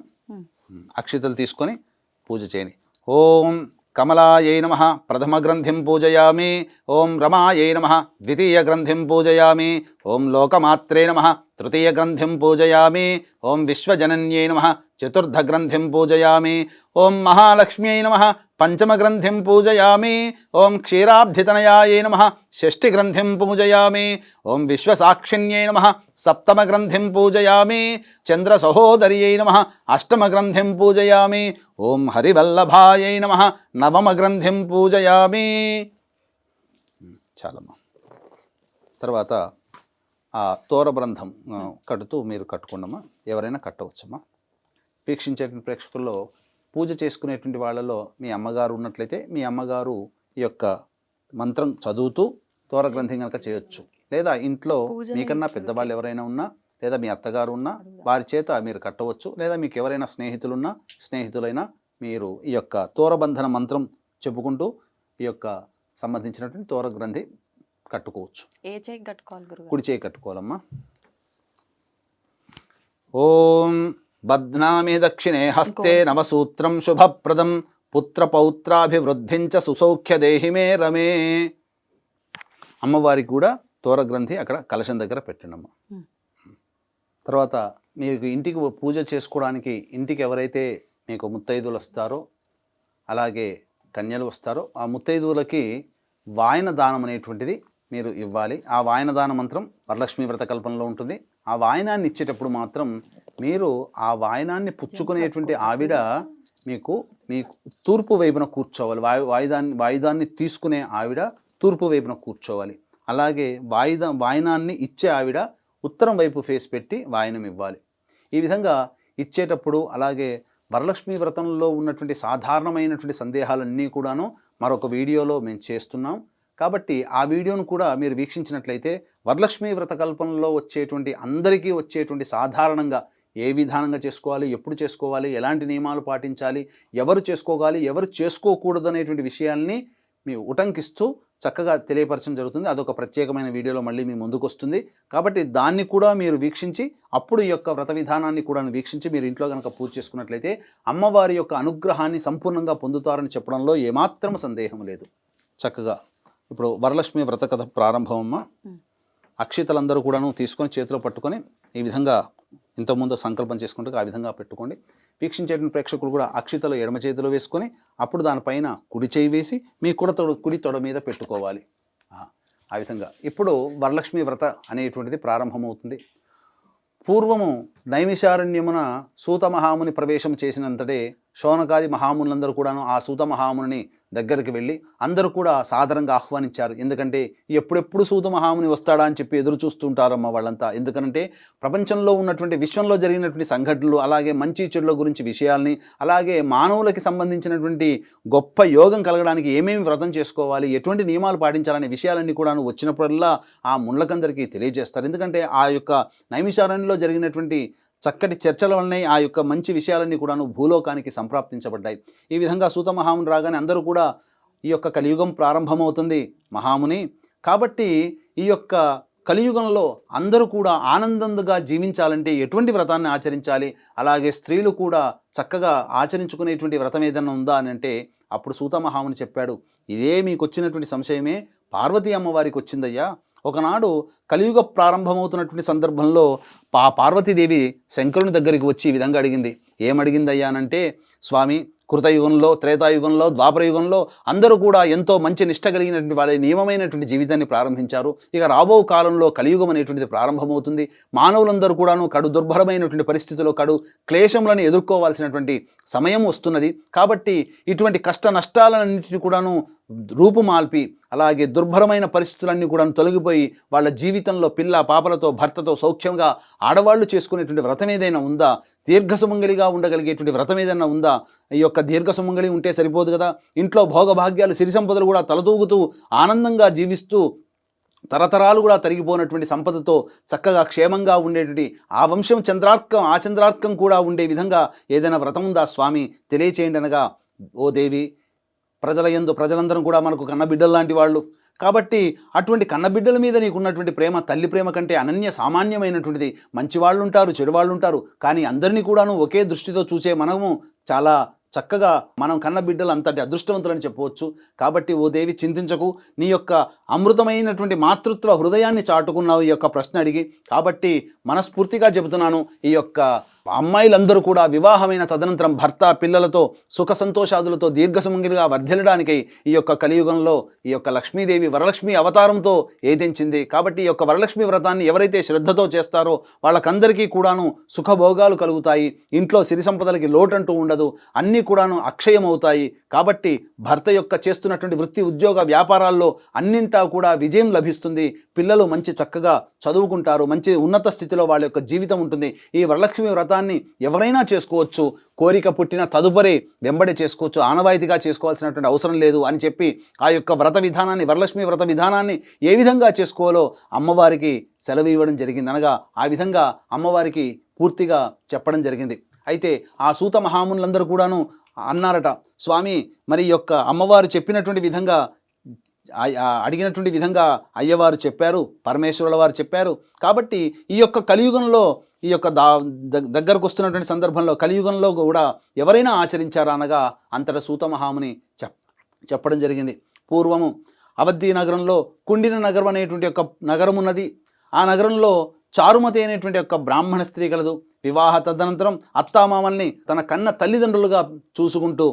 అక్షితలు తీసుకొని పూజ చేయండి. ఓం కమలాయై నమః ప్రథమ గ్రంథిం పూజయామి. ఓం రమాయై నమః ద్వితీయ గ్రంథిం పూజయామి. ఓం లోకమాత్రే నమః తృతీయ గ్రంథిం పూజయామి. ఓం విశ్వజనన్యై నమః చతుర్థ గ్రంథిం పూజయామి. ఓం మహాలక్ష్మ్యై నమః పంచమ గ్రంథిం పూజయామి. ఓం క్షీరాబ్ధితనయాయై నమః షష్ఠి గ్రంథిం పూజయామి. ఓం విశ్వసాక్షిణ్యై నమః సప్తమ గ్రంథిం పూజయామి. చంద్ర సహోదర్యై నమః అష్టమ గ్రంథిం పూజయామి. ఓం హరివల్లభాయై నమః నవమ గ్రంథిం పూజయామి. చాలమ్మా. తర్వాత ఆ తోరబ్రంథం కడుతూ మీరు కట్టుకోండమ్మా. ఎవరైనా కట్టవచ్చమ్మా. వీక్షించే ప్రేక్షకుల్లో పూజ చేసుకునేటువంటి వాళ్ళలో మీ అమ్మగారు ఉన్నట్లయితే మీ అమ్మగారు ఈ యొక్క మంత్రం చదువుతూ తోరగ్రంథి కనుక చేయొచ్చు. లేదా ఇంట్లో మీకన్నా పెద్దవాళ్ళు ఎవరైనా ఉన్నా, లేదా మీ అత్తగారు ఉన్నా వారి చేత మీరు కట్టవచ్చు. లేదా మీకు ఎవరైనా స్నేహితులైనా మీరు ఈ యొక్క తోరబంధన మంత్రం చెప్పుకుంటూ ఈ యొక్క సంబంధించినటువంటి తోరగ్రంథి కట్టుకోవచ్చు. ఏ చేయి కట్టుకోవాలి గురుగారు? కుడి చేయి కట్టుకోవాలమ్మా. ఓం బధ్నామి దక్షిణే హస్తే నవసూత్రం శుభప్రదం పుత్రపౌత్రాభివృద్ధించ సుసౌఖ్య దేహి మే రమే. అమ్మవారికి కూడా తోరగ్రంథి అక్కడ కలశం దగ్గర పెట్టండమ్మా. తర్వాత మీకు ఇంటికి పూజ చేసుకోవడానికి ఇంటికి ఎవరైతే మీకు ముత్తైదువులు వస్తారో అలాగే కన్యలు వస్తారో ఆ ముత్తైదువులకి వాయన దానం అనేటువంటిది మీరు ఇవ్వాలి. ఆ వాయన దాన మంత్రం వరలక్ష్మీ వ్రత కల్పనలో ఉంటుంది. ఆ వాయనాన్ని ఇచ్చేటప్పుడు మాత్రం మీరు ఆ వాయనాన్ని పుచ్చుకునేటువంటి ఆవిడ మీకు తూర్పు వైపున కూర్చోవాలి. వాయుదాన్ని తీసుకునే ఆవిడ తూర్పు వైపున కూర్చోవాలి. అలాగే వాయనాన్ని ఇచ్చే ఆవిడ ఉత్తరం వైపు ఫేస్ పెట్టి వాయనం ఇవ్వాలి. ఈ విధంగా ఇచ్చేటప్పుడు అలాగే వరలక్ష్మీ వ్రతంలో ఉన్నటువంటి సాధారణమైనటువంటి సందేహాలన్నీ కూడాను మరొక వీడియోలో మేము చేస్తున్నాం. కాబట్టి ఆ వీడియోను కూడా మీరు వీక్షించినట్లయితే వరలక్ష్మీ వ్రత కల్పనలో వచ్చేటువంటి అందరికీ వచ్చేటువంటి సాధారణంగా ఏ విధానంగా చేసుకోవాలి, ఎప్పుడు చేసుకోవాలి, ఎలాంటి నియమాలు పాటించాలి, ఎవరు చేసుకోవాలి, ఎవరు చేసుకోకూడదు అనేటువంటి విషయాల్ని మీ ఉటంకిస్తూ చక్కగా తెలియపరచడం జరుగుతుంది. అదొక ప్రత్యేకమైన వీడియోలో మళ్ళీ మీ ముందుకు వస్తుంది. కాబట్టి దాన్ని కూడా మీరు వీక్షించి అప్పుడు ఈ యొక్క వ్రత విధానాన్ని కూడా వీక్షించి మీరు ఇంట్లో కనుక పూజ చేసుకున్నట్లయితే అమ్మవారి యొక్క అనుగ్రహాన్ని సంపూర్ణంగా పొందుతారని చెప్పడంలో ఏమాత్రం సందేహం లేదు. చక్కగా ఇప్పుడు వరలక్ష్మి వ్రత కథ ప్రారంభమమ్మ. అక్షితలందరూ కూడాను తీసుకొని చేతిలో పట్టుకొని ఈ విధంగా ఇంతకుముందు సంకల్పం చేసుకుంటూ ఆ విధంగా పెట్టుకోండి. వీక్షించేటువంటి ప్రేక్షకులు కూడా అక్షితలు ఎడమ చేతిలో వేసుకొని అప్పుడు దానిపైన కుడి చేయి వేసి మీ కుడి తొడ మీద పెట్టుకోవాలి. ఆ విధంగా ఇప్పుడు వరలక్ష్మి వ్రత అనేటువంటిది ప్రారంభమవుతుంది. పూర్వము నైమిషారణ్యమున సూత మహాముని ప్రవేశం చేసినంతటే శౌనకాది మహామునులందరూ కూడాను ఆ సూత మహాముని దగ్గరికి వెళ్ళి అందరూ కూడా సాదరంగా ఆహ్వానించారు. ఎందుకంటే ఎప్పుడెప్పుడు సూత మహాముని వస్తాడా అని చెప్పి ఎదురు చూస్తుంటారమ్మ వాళ్ళంతా. ఎందుకంటే ప్రపంచంలో ఉన్నటువంటి విశ్వంలో జరిగినటువంటి సంఘటనలు అలాగే మంచి చెడుల గురించి విషయాల్ని అలాగే మానవులకి సంబంధించినటువంటి గొప్ప యోగం కలగడానికి ఏమేమి వ్రతం చేసుకోవాలి, ఎటువంటి నియమాలు పాటించాలనే విషయాలన్నీ కూడాను వచ్చినప్పుడల్లా ఆ ముళ్ళకందరికీ తెలియజేస్తారు. ఎందుకంటే ఆ యొక్క నైమిషారణ్యంలో జరిగినటువంటి చక్కటి చర్చల వల్లనే ఆ యొక్క మంచి విషయాలన్నీ కూడాను భూలోకానికి సంప్రాప్తించబడ్డాయి. ఈ విధంగా సూత మహాముని రాగానే అందరూ కూడా ఈ యొక్క కలియుగం ప్రారంభమవుతుంది మహాముని. కాబట్టి ఈ యొక్క కలియుగంలో అందరూ కూడా ఆనందంగా జీవించాలంటే ఎటువంటి వ్రతాన్ని ఆచరించాలి, అలాగే స్త్రీలు కూడా చక్కగా ఆచరించుకునేటువంటి వ్రతం ఏదైనా ఉందా అని అంటే అప్పుడు సూత మహాముని చెప్పాడు, ఇదే మీకు వచ్చినటువంటి సంశయమే పార్వతీ అమ్మవారికి వచ్చిందయ్యా. ఒకనాడు కలియుగ ప్రారంభమవుతున్నటువంటి సందర్భంలో పార్వతీదేవి శంకరుని దగ్గరికి వచ్చి ఈ విధంగా అడిగింది. ఏమడిగిందయ్యా అనంటే, స్వామి కృతయుగంలో త్రేతాయుగంలో ద్వాపరయుగంలో అందరూ కూడా ఎంతో మంచి నిష్ట కలిగినటువంటి వాళ్ళ నియమమైనటువంటి జీవితాన్ని ప్రారంభించారు. ఇక రాబో కాలంలో కలియుగం అనేటువంటిది ప్రారంభమవుతుంది. మానవులందరూ కూడాను కడు దుర్భరమైనటువంటి పరిస్థితుల్లో కడు క్లేశములను ఎదుర్కోవాల్సినటువంటి సమయం వస్తున్నది. కాబట్టి ఇటువంటి కష్ట నష్టాలన్నింటినీ కూడాను రూపుమాల్పి అలాగే దుర్భరమైన పరిస్థితులన్నీ కూడా తొలగిపోయి వాళ్ళ జీవితంలో పిల్ల పాపలతో భర్తతో సౌఖ్యంగా ఆడవాళ్ళు చేసుకునేటువంటి వ్రతం ఏదైనా ఉందా, దీర్ఘసుమంగళిగా ఉండగలిగేటువంటి వ్రతం ఏదైనా ఉందా? ఈ యొక్క దీర్ఘసుమంగళి ఉంటే సరిపోదు కదా, ఇంట్లో భోగభాగ్యాలు సిరి సంపదలు కూడా తలతూగుతూ ఆనందంగా జీవిస్తూ తరతరాలు కూడా తరిగిపోయినటువంటి సంపదతో చక్కగా క్షేమంగా ఉండేటువంటి ఆ వంశం చంద్రార్కం కూడా ఉండే విధంగా ఏదైనా వ్రతం ఉందా స్వామి తెలియచేయండి అనగా, ఓ దేవి ప్రజలందరూ కూడా మనకు కన్నబిడ్డలు లాంటి వాళ్ళు. కాబట్టి అటువంటి కన్నబిడ్డల మీద నీకున్నటువంటి ప్రేమ తల్లి ప్రేమ కంటే అనన్య సామాన్యమైనటువంటిది. మంచి వాళ్ళు ఉంటారు, చెడు వాళ్ళు ఉంటారు, కానీ అందరినీ కూడాను ఒకే దృష్టితో చూసే మనము చాలా చక్కగా మనం కన్న బిడ్డలు అంతటి అదృష్టవంతులని చెప్పవచ్చు. కాబట్టి ఓ దేవి చింతించకు, నీ యొక్క అమృతమైనటువంటి మాతృత్వ హృదయాన్ని చాటుకున్నావు ఈ యొక్క ప్రశ్న అడిగి. కాబట్టి మనస్ఫూర్తిగా చెబుతున్నాను, ఈ యొక్క అమ్మాయిలందరూ కూడా వివాహమైన తదనంతరం భర్త పిల్లలతో సుఖ సంతోషాదులతో దీర్ఘసుమంగిలిగా వర్ధిల్లడానికై ఈ యొక్క కలియుగంలో ఈ యొక్క లక్ష్మీదేవి వరలక్ష్మి అవతారంతో ఏదించింది. కాబట్టి ఈ యొక్క వరలక్ష్మి వ్రతాన్ని ఎవరైతే శ్రద్ధతో చేస్తారో వాళ్ళకందరికీ కూడాను సుఖభోగాలు కలుగుతాయి. ఇంట్లో సిరి సంపదలకి లోటంటూ ఉండదు. అన్నీ కూడాను అక్షయమవుతాయి. కాబట్టి భర్త యొక్క చేస్తున్నటువంటి వృత్తి ఉద్యోగ వ్యాపారాల్లో అన్నింటా కూడా విజయం లభిస్తుంది. పిల్లలు మంచి చక్కగా చదువుకుంటారు, మంచి ఉన్నత స్థితిలో వాళ్ళ యొక్క జీవితం ఉంటుంది. ఈ వరలక్ష్మి వ్రతాన్ని ఎవరైనా చేసుకోవచ్చు, కోరిక పుట్టిన తదుపరి వెంబడి చేసుకోవచ్చు, ఆనవాయితీగా చేసుకోవాల్సినటువంటి అవసరం లేదు అని చెప్పి ఆ యొక్క వ్రత విధానాన్ని, వరలక్ష్మి వ్రత విధానాన్ని ఏ విధంగా చేసుకోవాలో అమ్మవారికి సెలవు ఇవ్వడం జరిగింది. అనగా ఆ విధంగా అమ్మవారికి పూర్తిగా చెప్పడం జరిగింది. అయితే ఆ సూత మహామునులందరూ కూడాను అన్నారట, స్వామి మరి యొక్క అమ్మవారు చెప్పినటువంటి విధంగా అడిగినటువంటి విధంగా అయ్యవారు చెప్పారు, పరమేశ్వరుల వారు చెప్పారు. కాబట్టి ఈ యొక్క కలియుగంలో ఈ యొక్క దగ్గరకు వస్తున్నటువంటి సందర్భంలో కలియుగంలో కూడా ఎవరైనా ఆచరించారా అనగా అంతటా సూత మహాముని చెప్పడం జరిగింది. పూర్వము అవధి నగరంలో కుండిన నగరం అనేటువంటి ఒక నగరం ఉన్నది. ఆ నగరంలో చారుమతి అనేటువంటి యొక్క బ్రాహ్మణ స్త్రీ కలదు. వివాహ తదనంతరం అత్తామామల్ని తన కన్న తల్లిదండ్రులుగా చూసుకుంటూ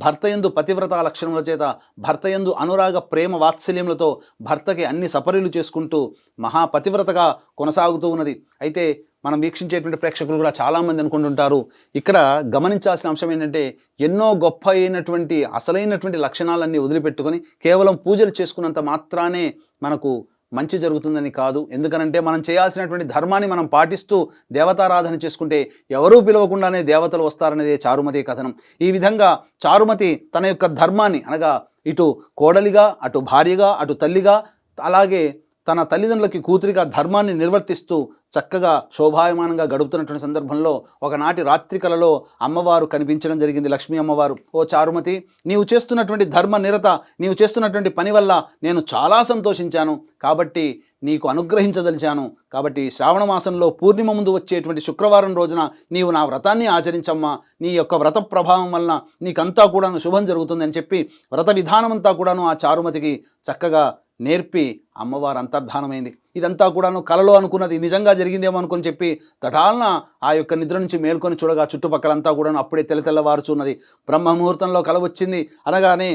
భర్తయందు పతివ్రత లక్షణముల చేత, భర్తయందు అనురాగ ప్రేమ వాత్సల్యములతో భర్తకి అన్ని సపర్యలు చేసుకుంటూ మహాపతివ్రతగా కొనసాగుతూ ఉన్నది. అయితే మనం వీక్షించేటువంటి ప్రేక్షకులు కూడా చాలామంది అనుకుంటుంటారు, ఇక్కడ గమనించాల్సిన అంశం ఏంటంటే ఎన్నో గొప్ప అయినటువంటి అసలైనటువంటి లక్షణాలన్నీ వదిలిపెట్టుకొని కేవలం పూజలు చేసుకున్నంత మాత్రానే మనకు మంచి జరుగుతుందని కాదు. ఎందుకనంటే మనం చేయాల్సినటువంటి ధర్మాన్ని మనం పాటిస్తూ దేవతారాధన చేసుకుంటే ఎవరూ పిలవకుండానే దేవతలు వస్తారనేదే చారుమతి కథనం. ఈ విధంగా చారుమతి తన యొక్క ధర్మాన్ని అనగా ఇటు కోడలిగా, అటు భార్యగా, అటు తల్లిగా, అలాగే తన తల్లిదండ్రులకి కూతురిగా ధర్మాన్ని నిర్వర్తిస్తూ చక్కగా శోభాయమానంగా గడుపుతున్నటువంటి సందర్భంలో ఒకనాటి రాత్రి కలలో అమ్మవారు కనిపించడం జరిగింది. లక్ష్మీ అమ్మవారు, ఓ చారుమతి, నీవు చేస్తున్నటువంటి ధర్మ నిరత, నీవు చేస్తున్నటువంటి పని వల్ల నేను చాలా సంతోషించాను. కాబట్టి నీకు అనుగ్రహించదలిచాను. కాబట్టి శ్రావణ మాసంలో పూర్ణిమ ముందు వచ్చేటువంటి శుక్రవారం రోజున నీవు నా వ్రతాన్ని ఆచరించమ్మా. నీ యొక్క వ్రత ప్రభావం వలన నీకంతా కూడాను శుభం జరుగుతుందని చెప్పి వ్రత విధానమంతా కూడాను ఆ చారుమతికి చక్కగా నేర్పి అమ్మవారు అంతర్ధానమైంది. ఇదంతా కూడాను కలలో అనుకున్నది నిజంగా జరిగిందేమో అనుకుని చెప్పి తటాలన ఆ యొక్క నిద్ర నుంచి మేల్కొని చూడగా చుట్టుపక్కలంతా కూడాను అప్పుడే తెల్లవారుచున్నది. బ్రహ్మ ముహూర్తంలో కల వచ్చింది అనగానే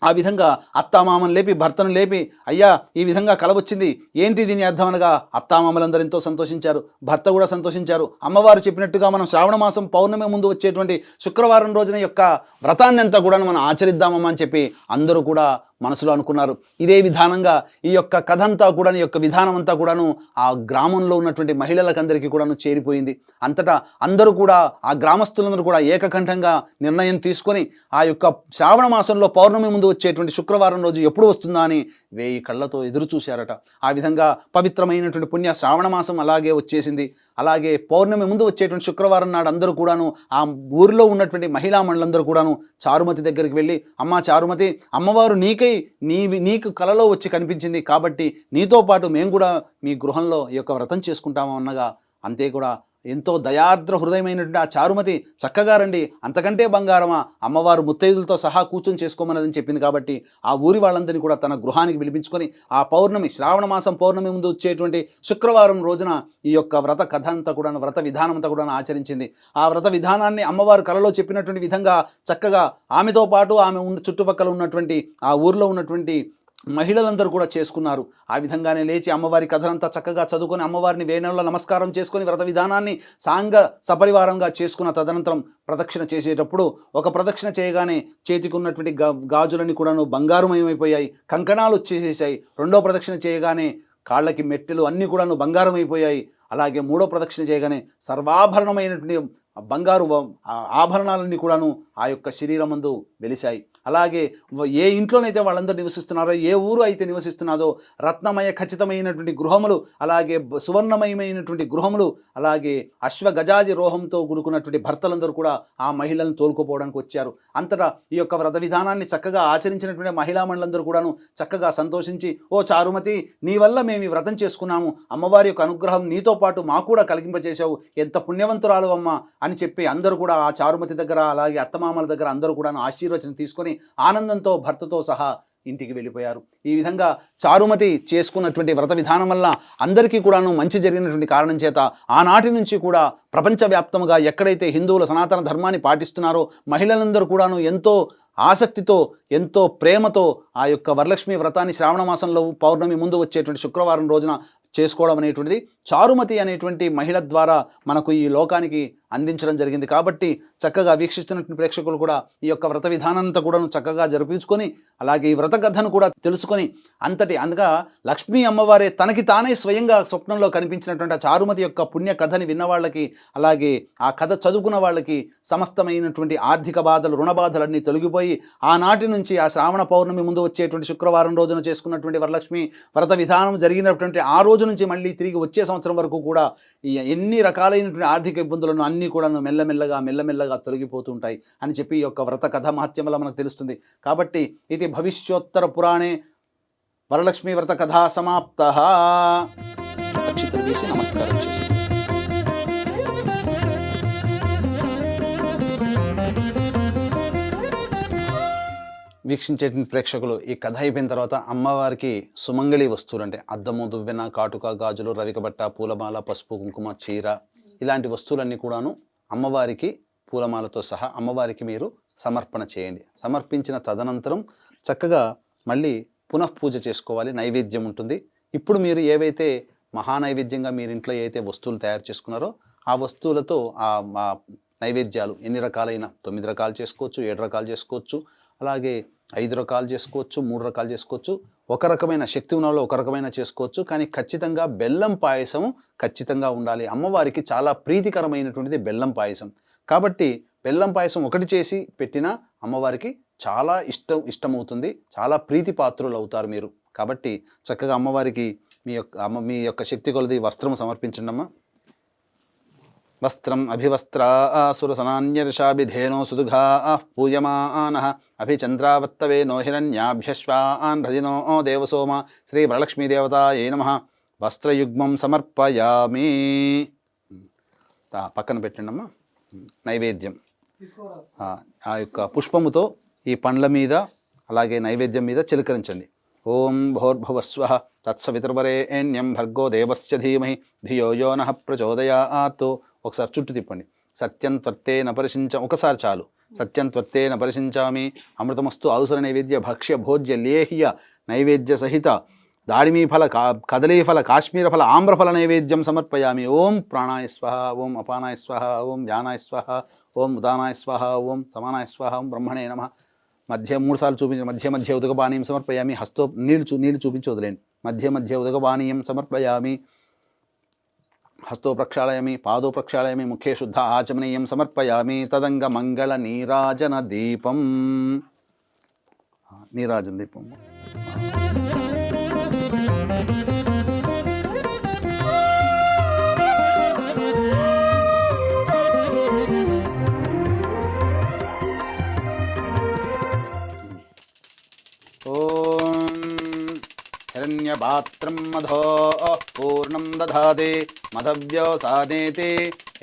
ఆ విధంగా అత్తామామను లేపి భర్తను లేపి, అయ్యా ఈ విధంగా కల వచ్చింది, ఏంటి దీని అర్థం అనగా అత్తామామలందరూ ఎంతో సంతోషించారు, భర్త కూడా సంతోషించారు. అమ్మవారు చెప్పినట్టుగా మనం శ్రావణ మాసం పౌర్ణమి ముందు వచ్చేటువంటి శుక్రవారం రోజున యొక్క వ్రతాన్ని అంతా కూడా మనం ఆచరిద్దామమ్మా అని చెప్పి అందరూ కూడా మనసులో అనుకున్నారు. ఇదే విధానంగా ఈ యొక్క కథ అంతా కూడా, ఈ యొక్క విధానం అంతా కూడాను ఆ గ్రామంలో ఉన్నటువంటి మహిళలకందరికీ కూడాను చేరిపోయింది. అంతటా అందరూ కూడా, ఆ గ్రామస్తులందరూ కూడా ఏకకంఠంగా నిర్ణయం తీసుకొని ఆ యొక్క శ్రావణ మాసంలో పౌర్ణమి ముందు వచ్చేటువంటి శుక్రవారం రోజు ఎప్పుడు వస్తుందా అని 1000 కళ్ళతో ఎదురు చూశారట. ఆ విధంగా పవిత్రమైనటువంటి పుణ్య శ్రావణ మాసం అలాగే వచ్చేసింది. అలాగే పౌర్ణమి ముందు వచ్చేటువంటి శుక్రవారం నాడు అందరూ కూడాను ఆ ఊరిలో ఉన్నటువంటి మహిళా మండలందరూ కూడాను చారుమతి దగ్గరికి వెళ్ళి, అమ్మా చారుమతి, అమ్మవారు నీకు కలలో వచ్చి కనిపించింది కాబట్టి నీతో పాటు మేము కూడా మీ గృహంలో ఈ యొక్క వ్రతం చేసుకుంటాము అన్నగా, అంతే కూడా ఎంతో దయార్ద్ర హృదయమైనటువంటి ఆ చారుమతి చక్కగా రండి, అంతకంటే బంగారమా, అమ్మవారు ముత్తైదులతో సహా కూర్చొని చేసుకోమన్నదని చెప్పింది. కాబట్టి ఆ ఊరి వాళ్ళందరినీ కూడా తన గృహానికి పిలిపించుకొని ఆ పౌర్ణమి, శ్రావణ మాసం పౌర్ణమి ముందు వచ్చేటువంటి శుక్రవారం రోజున ఈ యొక్క వ్రత కథ అంతా కూడా, వ్రత విధానం అంతా కూడా ఆచరించింది. ఆ వ్రత విధానాన్ని అమ్మవారు కలలో చెప్పినటువంటి విధంగా చక్కగా ఆమెతో పాటు ఆమె చుట్టుపక్కల ఉన్నటువంటి ఆ ఊరిలో ఉన్నటువంటి మహిళలందరూ కూడా చేసుకున్నారు. ఆ విధంగానే లేచి అమ్మవారి కథనంతా చక్కగా చదువుకొని అమ్మవారిని వేణువుల నమస్కారం చేసుకొని వ్రత విధానాన్ని సాంగ సపరివారంగా చేసుకున్న తదనంతరం ప్రదక్షిణ చేసేటప్పుడు ఒక ప్రదక్షిణ చేయగానే చేతికి ఉన్నటువంటి గాజులన్నీ కూడాను బంగారుమయమైపోయాయి, కంకణాలు వచ్చేసేసాయి. రెండో ప్రదక్షిణ చేయగానే కాళ్ళకి మెట్టెలు అన్నీ కూడాను బంగారమైపోయాయి. అలాగే మూడో ప్రదక్షిణ చేయగానే సర్వాభరణమైనటువంటి బంగారు ఆభరణాలన్నీ కూడాను ఆ యొక్క శరీరం ముందు వెలిశాయి. అలాగే ఏ ఇంట్లోనైతే వాళ్ళందరూ నివసిస్తున్నారో, ఏ ఊరు అయితే నివసిస్తున్నారో రత్నమయ ఖచ్చితమైనటువంటి గృహములు, అలాగే సువర్ణమయమైనటువంటి గృహములు, అలాగే అశ్వగజాది రోహంతో కూడుకున్నటువంటి భర్తలందరూ కూడా ఆ మహిళలను తోలుకోపోవడానికి వచ్చారు. అంతటా ఈ యొక్క వ్రత విధానాన్ని చక్కగా ఆచరించినటువంటి మహిళా మండలందరూ కూడాను చక్కగా సంతోషించి, ఓ చారుమతి, నీ వల్ల మేము ఈ వ్రతం చేసుకున్నాము, అమ్మవారి యొక్క అనుగ్రహం నీతో పాటు మాకు కూడా కలిగింపచేశావు, ఎంత పుణ్యవంతురాలు అమ్మ అని చెప్పి అందరూ కూడా ఆ చారుమతి దగ్గర, అలాగే అత్తమామల దగ్గర అందరూ కూడా ఆశీర్వచనం తీసుకొని ఆనందంతో భర్తతో సహా ఇంటికి వెళ్ళిపోయారు. ఈ విధంగా చారుమతి చేసుకున్నటువంటి వ్రత విధానం వల్ల అందరికీ కూడాను మంచి జరిగినటువంటి కారణం చేత ఆనాటి నుంచి కూడా ప్రపంచవ్యాప్తంగా ఎక్కడైతే హిందువుల సనాతన ధర్మాన్ని పాటిస్తున్నారో మహిళలందరూ కూడాను ఎంతో ఆసక్తితో ఎంతో ప్రేమతో ఆ యొక్క వరలక్ష్మి వ్రతాన్ని శ్రావణ మాసంలో పౌర్ణమి ముందు వచ్చేటువంటి శుక్రవారం రోజున చేసుకోవడం అనేటువంటిది చారుమతి అనేటువంటి మహిళ ద్వారా మనకు ఈ లోకానికి అందించడం జరిగింది. కాబట్టి చక్కగా వీక్షిస్తున్నటువంటి ప్రేక్షకులు కూడా ఈ యొక్క వ్రత విధానంతో కూడా చక్కగా జరిపించుకొని అలాగే ఈ వ్రత కథను కూడా తెలుసుకొని అందుగా లక్ష్మీ అమ్మవారే తనకి తానే స్వయంగా స్వప్నంలో కనిపించినటువంటి ఆ చారుమతి యొక్క పుణ్య కథని విన్న వాళ్ళకి అలాగే ఆ కథ చదువుకున్న వాళ్ళకి సమస్తమైనటువంటి ఆర్థిక బాధలు రుణ బాధలన్నీ తొలగిపోయి ఆనాటి నుంచి ఆ శ్రావణ పౌర్ణమి ముందు వచ్చేటువంటి శుక్రవారం రోజున చేసుకున్నటువంటి వరలక్ష్మి వ్రత విధానం జరిగినటువంటి ఆ రోజు నుంచి మళ్ళీ తిరిగి వచ్చే సంవత్సరం వరకు కూడా ఎన్ని రకాలైనటువంటి ఆర్థిక ఇబ్బందులను అన్నీ కూడా మెల్లమెల్లగా తొలగిపోతుంటాయి అని చెప్పి ఈ యొక్క వ్రత కథ మహత్యం వల్ల మనకు తెలుస్తుంది. కాబట్టి ఇది భవిష్యోత్తర పురాణే వరలక్ష్మి వ్రత కథా సమాప్తః. అక్షింతలు వేసి నమస్కారం చేస్తాం. వీక్షించేటువంటి ప్రేక్షకులు ఈ కథ అయిపోయిన తర్వాత అమ్మవారికి సుమంగళి వస్తువులు అంటే అద్దము దువ్వెన కాటుక గాజులు రవికబట్ట పూలమాల పసుపు కుంకుమ చీర ఇలాంటి వస్తువులన్నీ కూడాను అమ్మవారికి పూలమాలతో సహా అమ్మవారికి మీరు సమర్పణ చేయండి. సమర్పించిన తదనంతరం చక్కగా మళ్ళీ పునఃపూజ చేసుకోవాలి. నైవేద్యం ఉంటుంది. ఇప్పుడు మీరు ఏవైతే మహానైవేద్యంగా మీరు ఇంట్లో ఏవైతే వస్తువులు తయారు చేసుకున్నారో ఆ వస్తువులతో ఆ నైవేద్యాలు ఎన్ని రకాలైన 9 రకాలు చేసుకోవచ్చు, 7 రకాలు చేసుకోవచ్చు, అలాగే 5 రకాలు చేసుకోవచ్చు, 3 రకాలు చేసుకోవచ్చు. ఒక రకమైన శక్తి ఉన్న ఒక రకమైన చేసుకోవచ్చు. కానీ ఖచ్చితంగా బెల్లం పాయసం ఖచ్చితంగా ఉండాలి. అమ్మవారికి చాలా ప్రీతికరమైనటువంటిది బెల్లం పాయసం. కాబట్టి బెల్లం పాయసం ఒకటి చేసి పెట్టినా అమ్మవారికి చాలా ఇష్టమవుతుంది. చాలా ప్రీతిపాత్రులు అవుతారు మీరు. కాబట్టి చక్కగా అమ్మవారికి మీ యొక్క శక్తి కొలది వస్త్రం సమర్పించండి అమ్మ. వస్త్రం అభివస్త్రాసురసనాన్యర్షాభిధేనో సుదుఘా పూయమానః అభిచంద్రావర్తవే నో హిరణ్యాభ్యశ్వాన్ రజినో దేవసోమ శ్రీ వరలక్ష్మీదేవతాయై నమః. వస్త్రయుగ్మం సమర్పయామి. పక్కన పెట్టండమ్మా. నైవేద్యం ఆ యొక్క పుష్పముతో ఈ పండ్ల మీద అలాగే నైవేద్యం మీద చిలకరించండి. ఓం భోర్భువస్వః తత్సవితుర్వరేణ్యం భర్గో దేవస్య ధీమహి ధియో యో నః ప్రచోదయాత్. ఒకసారి చుట్టూ తిప్పండి. సత్యం త్వర్తేన ఒకసారి చాలు. సత్యం త్వర్తేన పరిశించామి. అమృతమస్తు ఔసర నైవేద్య భక్ష్య భోజ్య లేహ్య నైవేద్య సహిత దాడిమీఫల కదలీఫల కాశ్మీరఫల ఆమ్రఫల నైవేద్యం సమర్పయామి. ఓం ప్రాణాయ స్వహ, ఓం అపానాయ స్వహ, ఓం ధ్యానాయ స్వహ, ఓం ఉదానాయ స్వహ, ఓం సమానాయ స్వహ, ఓం బ్రహ్మణే నమః. మధ్య 3 సార్లు చూపించండి. మధ్య ఉదకపానీయం సమర్పయామి. హస్తో నీళ్లు చూపించి వదిలేండి. మధ్య ఉదకపానీయం సమర్పయామి. హస్తో ప్రక్షాళయామి, పాదో ప్రక్షాళయామి, ముఖే శుద్ధ ఆచమనీయం సమర్పయామి. తదంగ మంగళ నీరాజన దీపం. నీరాజన దీపం హిరణ్యపాత్రం మధో పూర్ణం దధాతి మదవ్యోసానేతి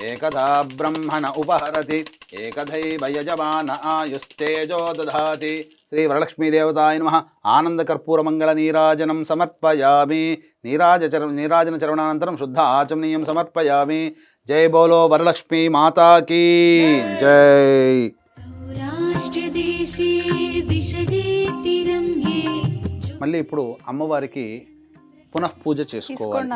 ఏకదా బ్రహ్మణ ఉపహరతి ఏకథైవ యజమాన ఆయుస్తేజో దధాతి. శ్రీ వరలక్ష్మీదేవతాయ నమః. ఆనందకర్పూరమంగళ నీరాజనం సమర్పయామి. నీరాజన చరణానంతరం శుద్ధ ఆచమనీయం సమర్పయామి. జై బోలో వరలక్ష్మీ మాతాకి జై. మళ్ళీ ఇప్పుడు అమ్మవారికి పునఃపూజ చేసుకోవాలి.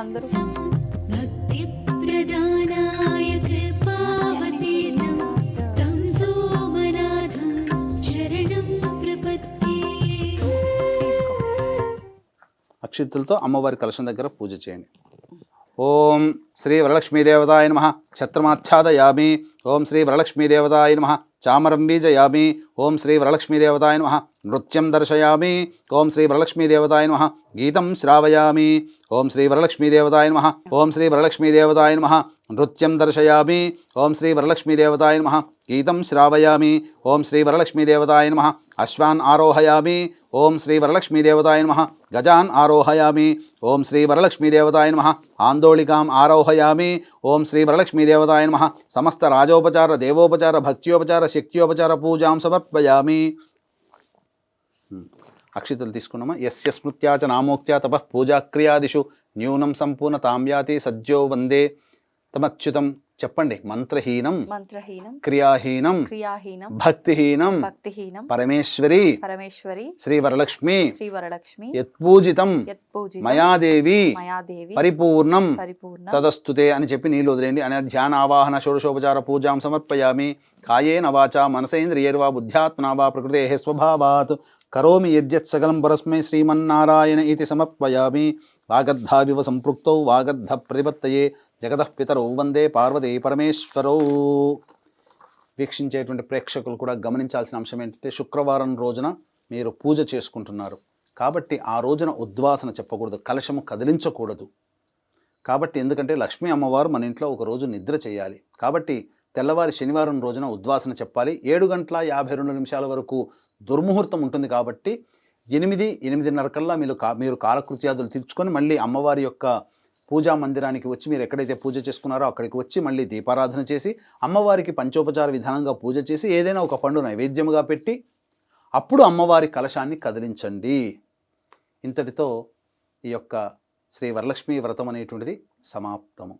అక్షింతలతో అమ్మవారి కలశం దగ్గర పూజ చేయండి. ఓం శ్రీ వరలక్ష్మీదేవతాయ నమః. ఛత్రమాచ్ఛాదయామి. ఓం శ్రీ వరలక్ష్మీదేవతాయ నమః. చామరం బీజయామి. ఓం శ్రీ వరలక్ష్మీదేవతాయ నమః. నృత్యం దర్శయామి. ఓం శ్రీ వరలక్ష్మీదేవతాయ నమః. గీతం శ్రావయామి. ఓం శ్రీ వరలక్ష్మీదేవతాయ నమః. ఓం శ్రీ వరలక్ష్మీదేవతాయ నమః. నృత్యం దర్శయామి. ఓం శ్రీ వరలక్ష్మీదేవతాయ నమః. గీతం శ్రావయామి. ఓం శ్రీ వరలక్ష్మీదేవతాయ నమః. అశ్వాన్ ఆరోహయామి. ఓం శ్రీ వరలక్ష్మీదేవతాయ నమః. గజాన్ ఆరోహయామి. ఓం శ్రీ వరలక్ష్మీదేవతాయ నమః. ఆందోళికాం ఆరోహయామి. ఓం శ్రీ వరలక్ష్మీదేవతాయ నమః. సమస్త రాజోపచార దేవోపచార భక్త్యోపచార శక్త్యోపచార పూజాం సమర్పయామి. అక్షితలు తీసుకున్నామా. యస్య స్మృత్యా చ నామోక్త్యా తపః పూజాక్రియాదిషు న్యూనం సంపూర్ణతాం యాతి సజ్జో వందే తమచ్యుతం చెప్పండి. మంత్రహీనం మంత్రహీనం క్రియాహీనం క్రియాహీనం భక్తిహీనం భక్తిహీనం పరమేశ్వరి పరమేశ్వరి శ్రీ వరలక్ష్మి శ్రీ వరలక్ష్మి యత్పూజితం యత్పూజితం మయాదేవి మయాదేవి పరిపూర్ణం పరిపూర్ణ తదస్తుతే అని చెప్పి నీళ్ళు వదిలేయండి. అనే ధ్యాన ఆవాహన షోడశోపచార పూజాం సమర్పయామి. కాయేన వాచా మనసేంద్రియర్వా బుద్ధ్యాత్మనా వా ప్రకృతే స్వభావాత్ కరోమి యద్యత్ సకలం పరస్మై శ్రీమన్నారాయణ ఇతి సమర్పయామి. వాగర్ధావివ సంపృక్తౌ వాగర్ధ ప్రతిపత్తయే జగతః పితరౌ వందే పార్వతీ పరమేశ్వరౌ. వీక్షించేటువంటి ప్రేక్షకులు కూడా గమనించాల్సిన అంశం ఏంటంటే, శుక్రవారం రోజున మీరు పూజ చేసుకుంటున్నారు కాబట్టి ఆ రోజున ఉద్వాసన చెప్పకూడదు, కలశము కదిలించకూడదు. కాబట్టి ఎందుకంటే లక్ష్మీ అమ్మవారు మన ఇంట్లో ఒక రోజు నిద్ర చేయాలి. కాబట్టి తెల్లవారి శనివారం రోజున ఉద్వాసన చెప్పాలి. 7:52 వరకు దుర్ముహూర్తం ఉంటుంది. కాబట్టి 8-8:30 కల్లా మీరు కాలకృత్యాదులు తీర్చుకొని మళ్ళీ అమ్మవారి యొక్క పూజా మందిరానికి వచ్చి, మీరు ఎక్కడైతే పూజ చేసుకున్నారో అక్కడికి వచ్చి మళ్ళీ దీపారాధన చేసి అమ్మవారికి పంచోపచార విధానంగా పూజ చేసి ఏదైనా ఒక పండు నైవేద్యముగా పెట్టి అప్పుడు అమ్మవారి కలశాన్ని కదిలించండి. ఇంతటితో ఈ యొక్క శ్రీ వరలక్ష్మీ వ్రతం అనేటువంటిది సమాప్తము.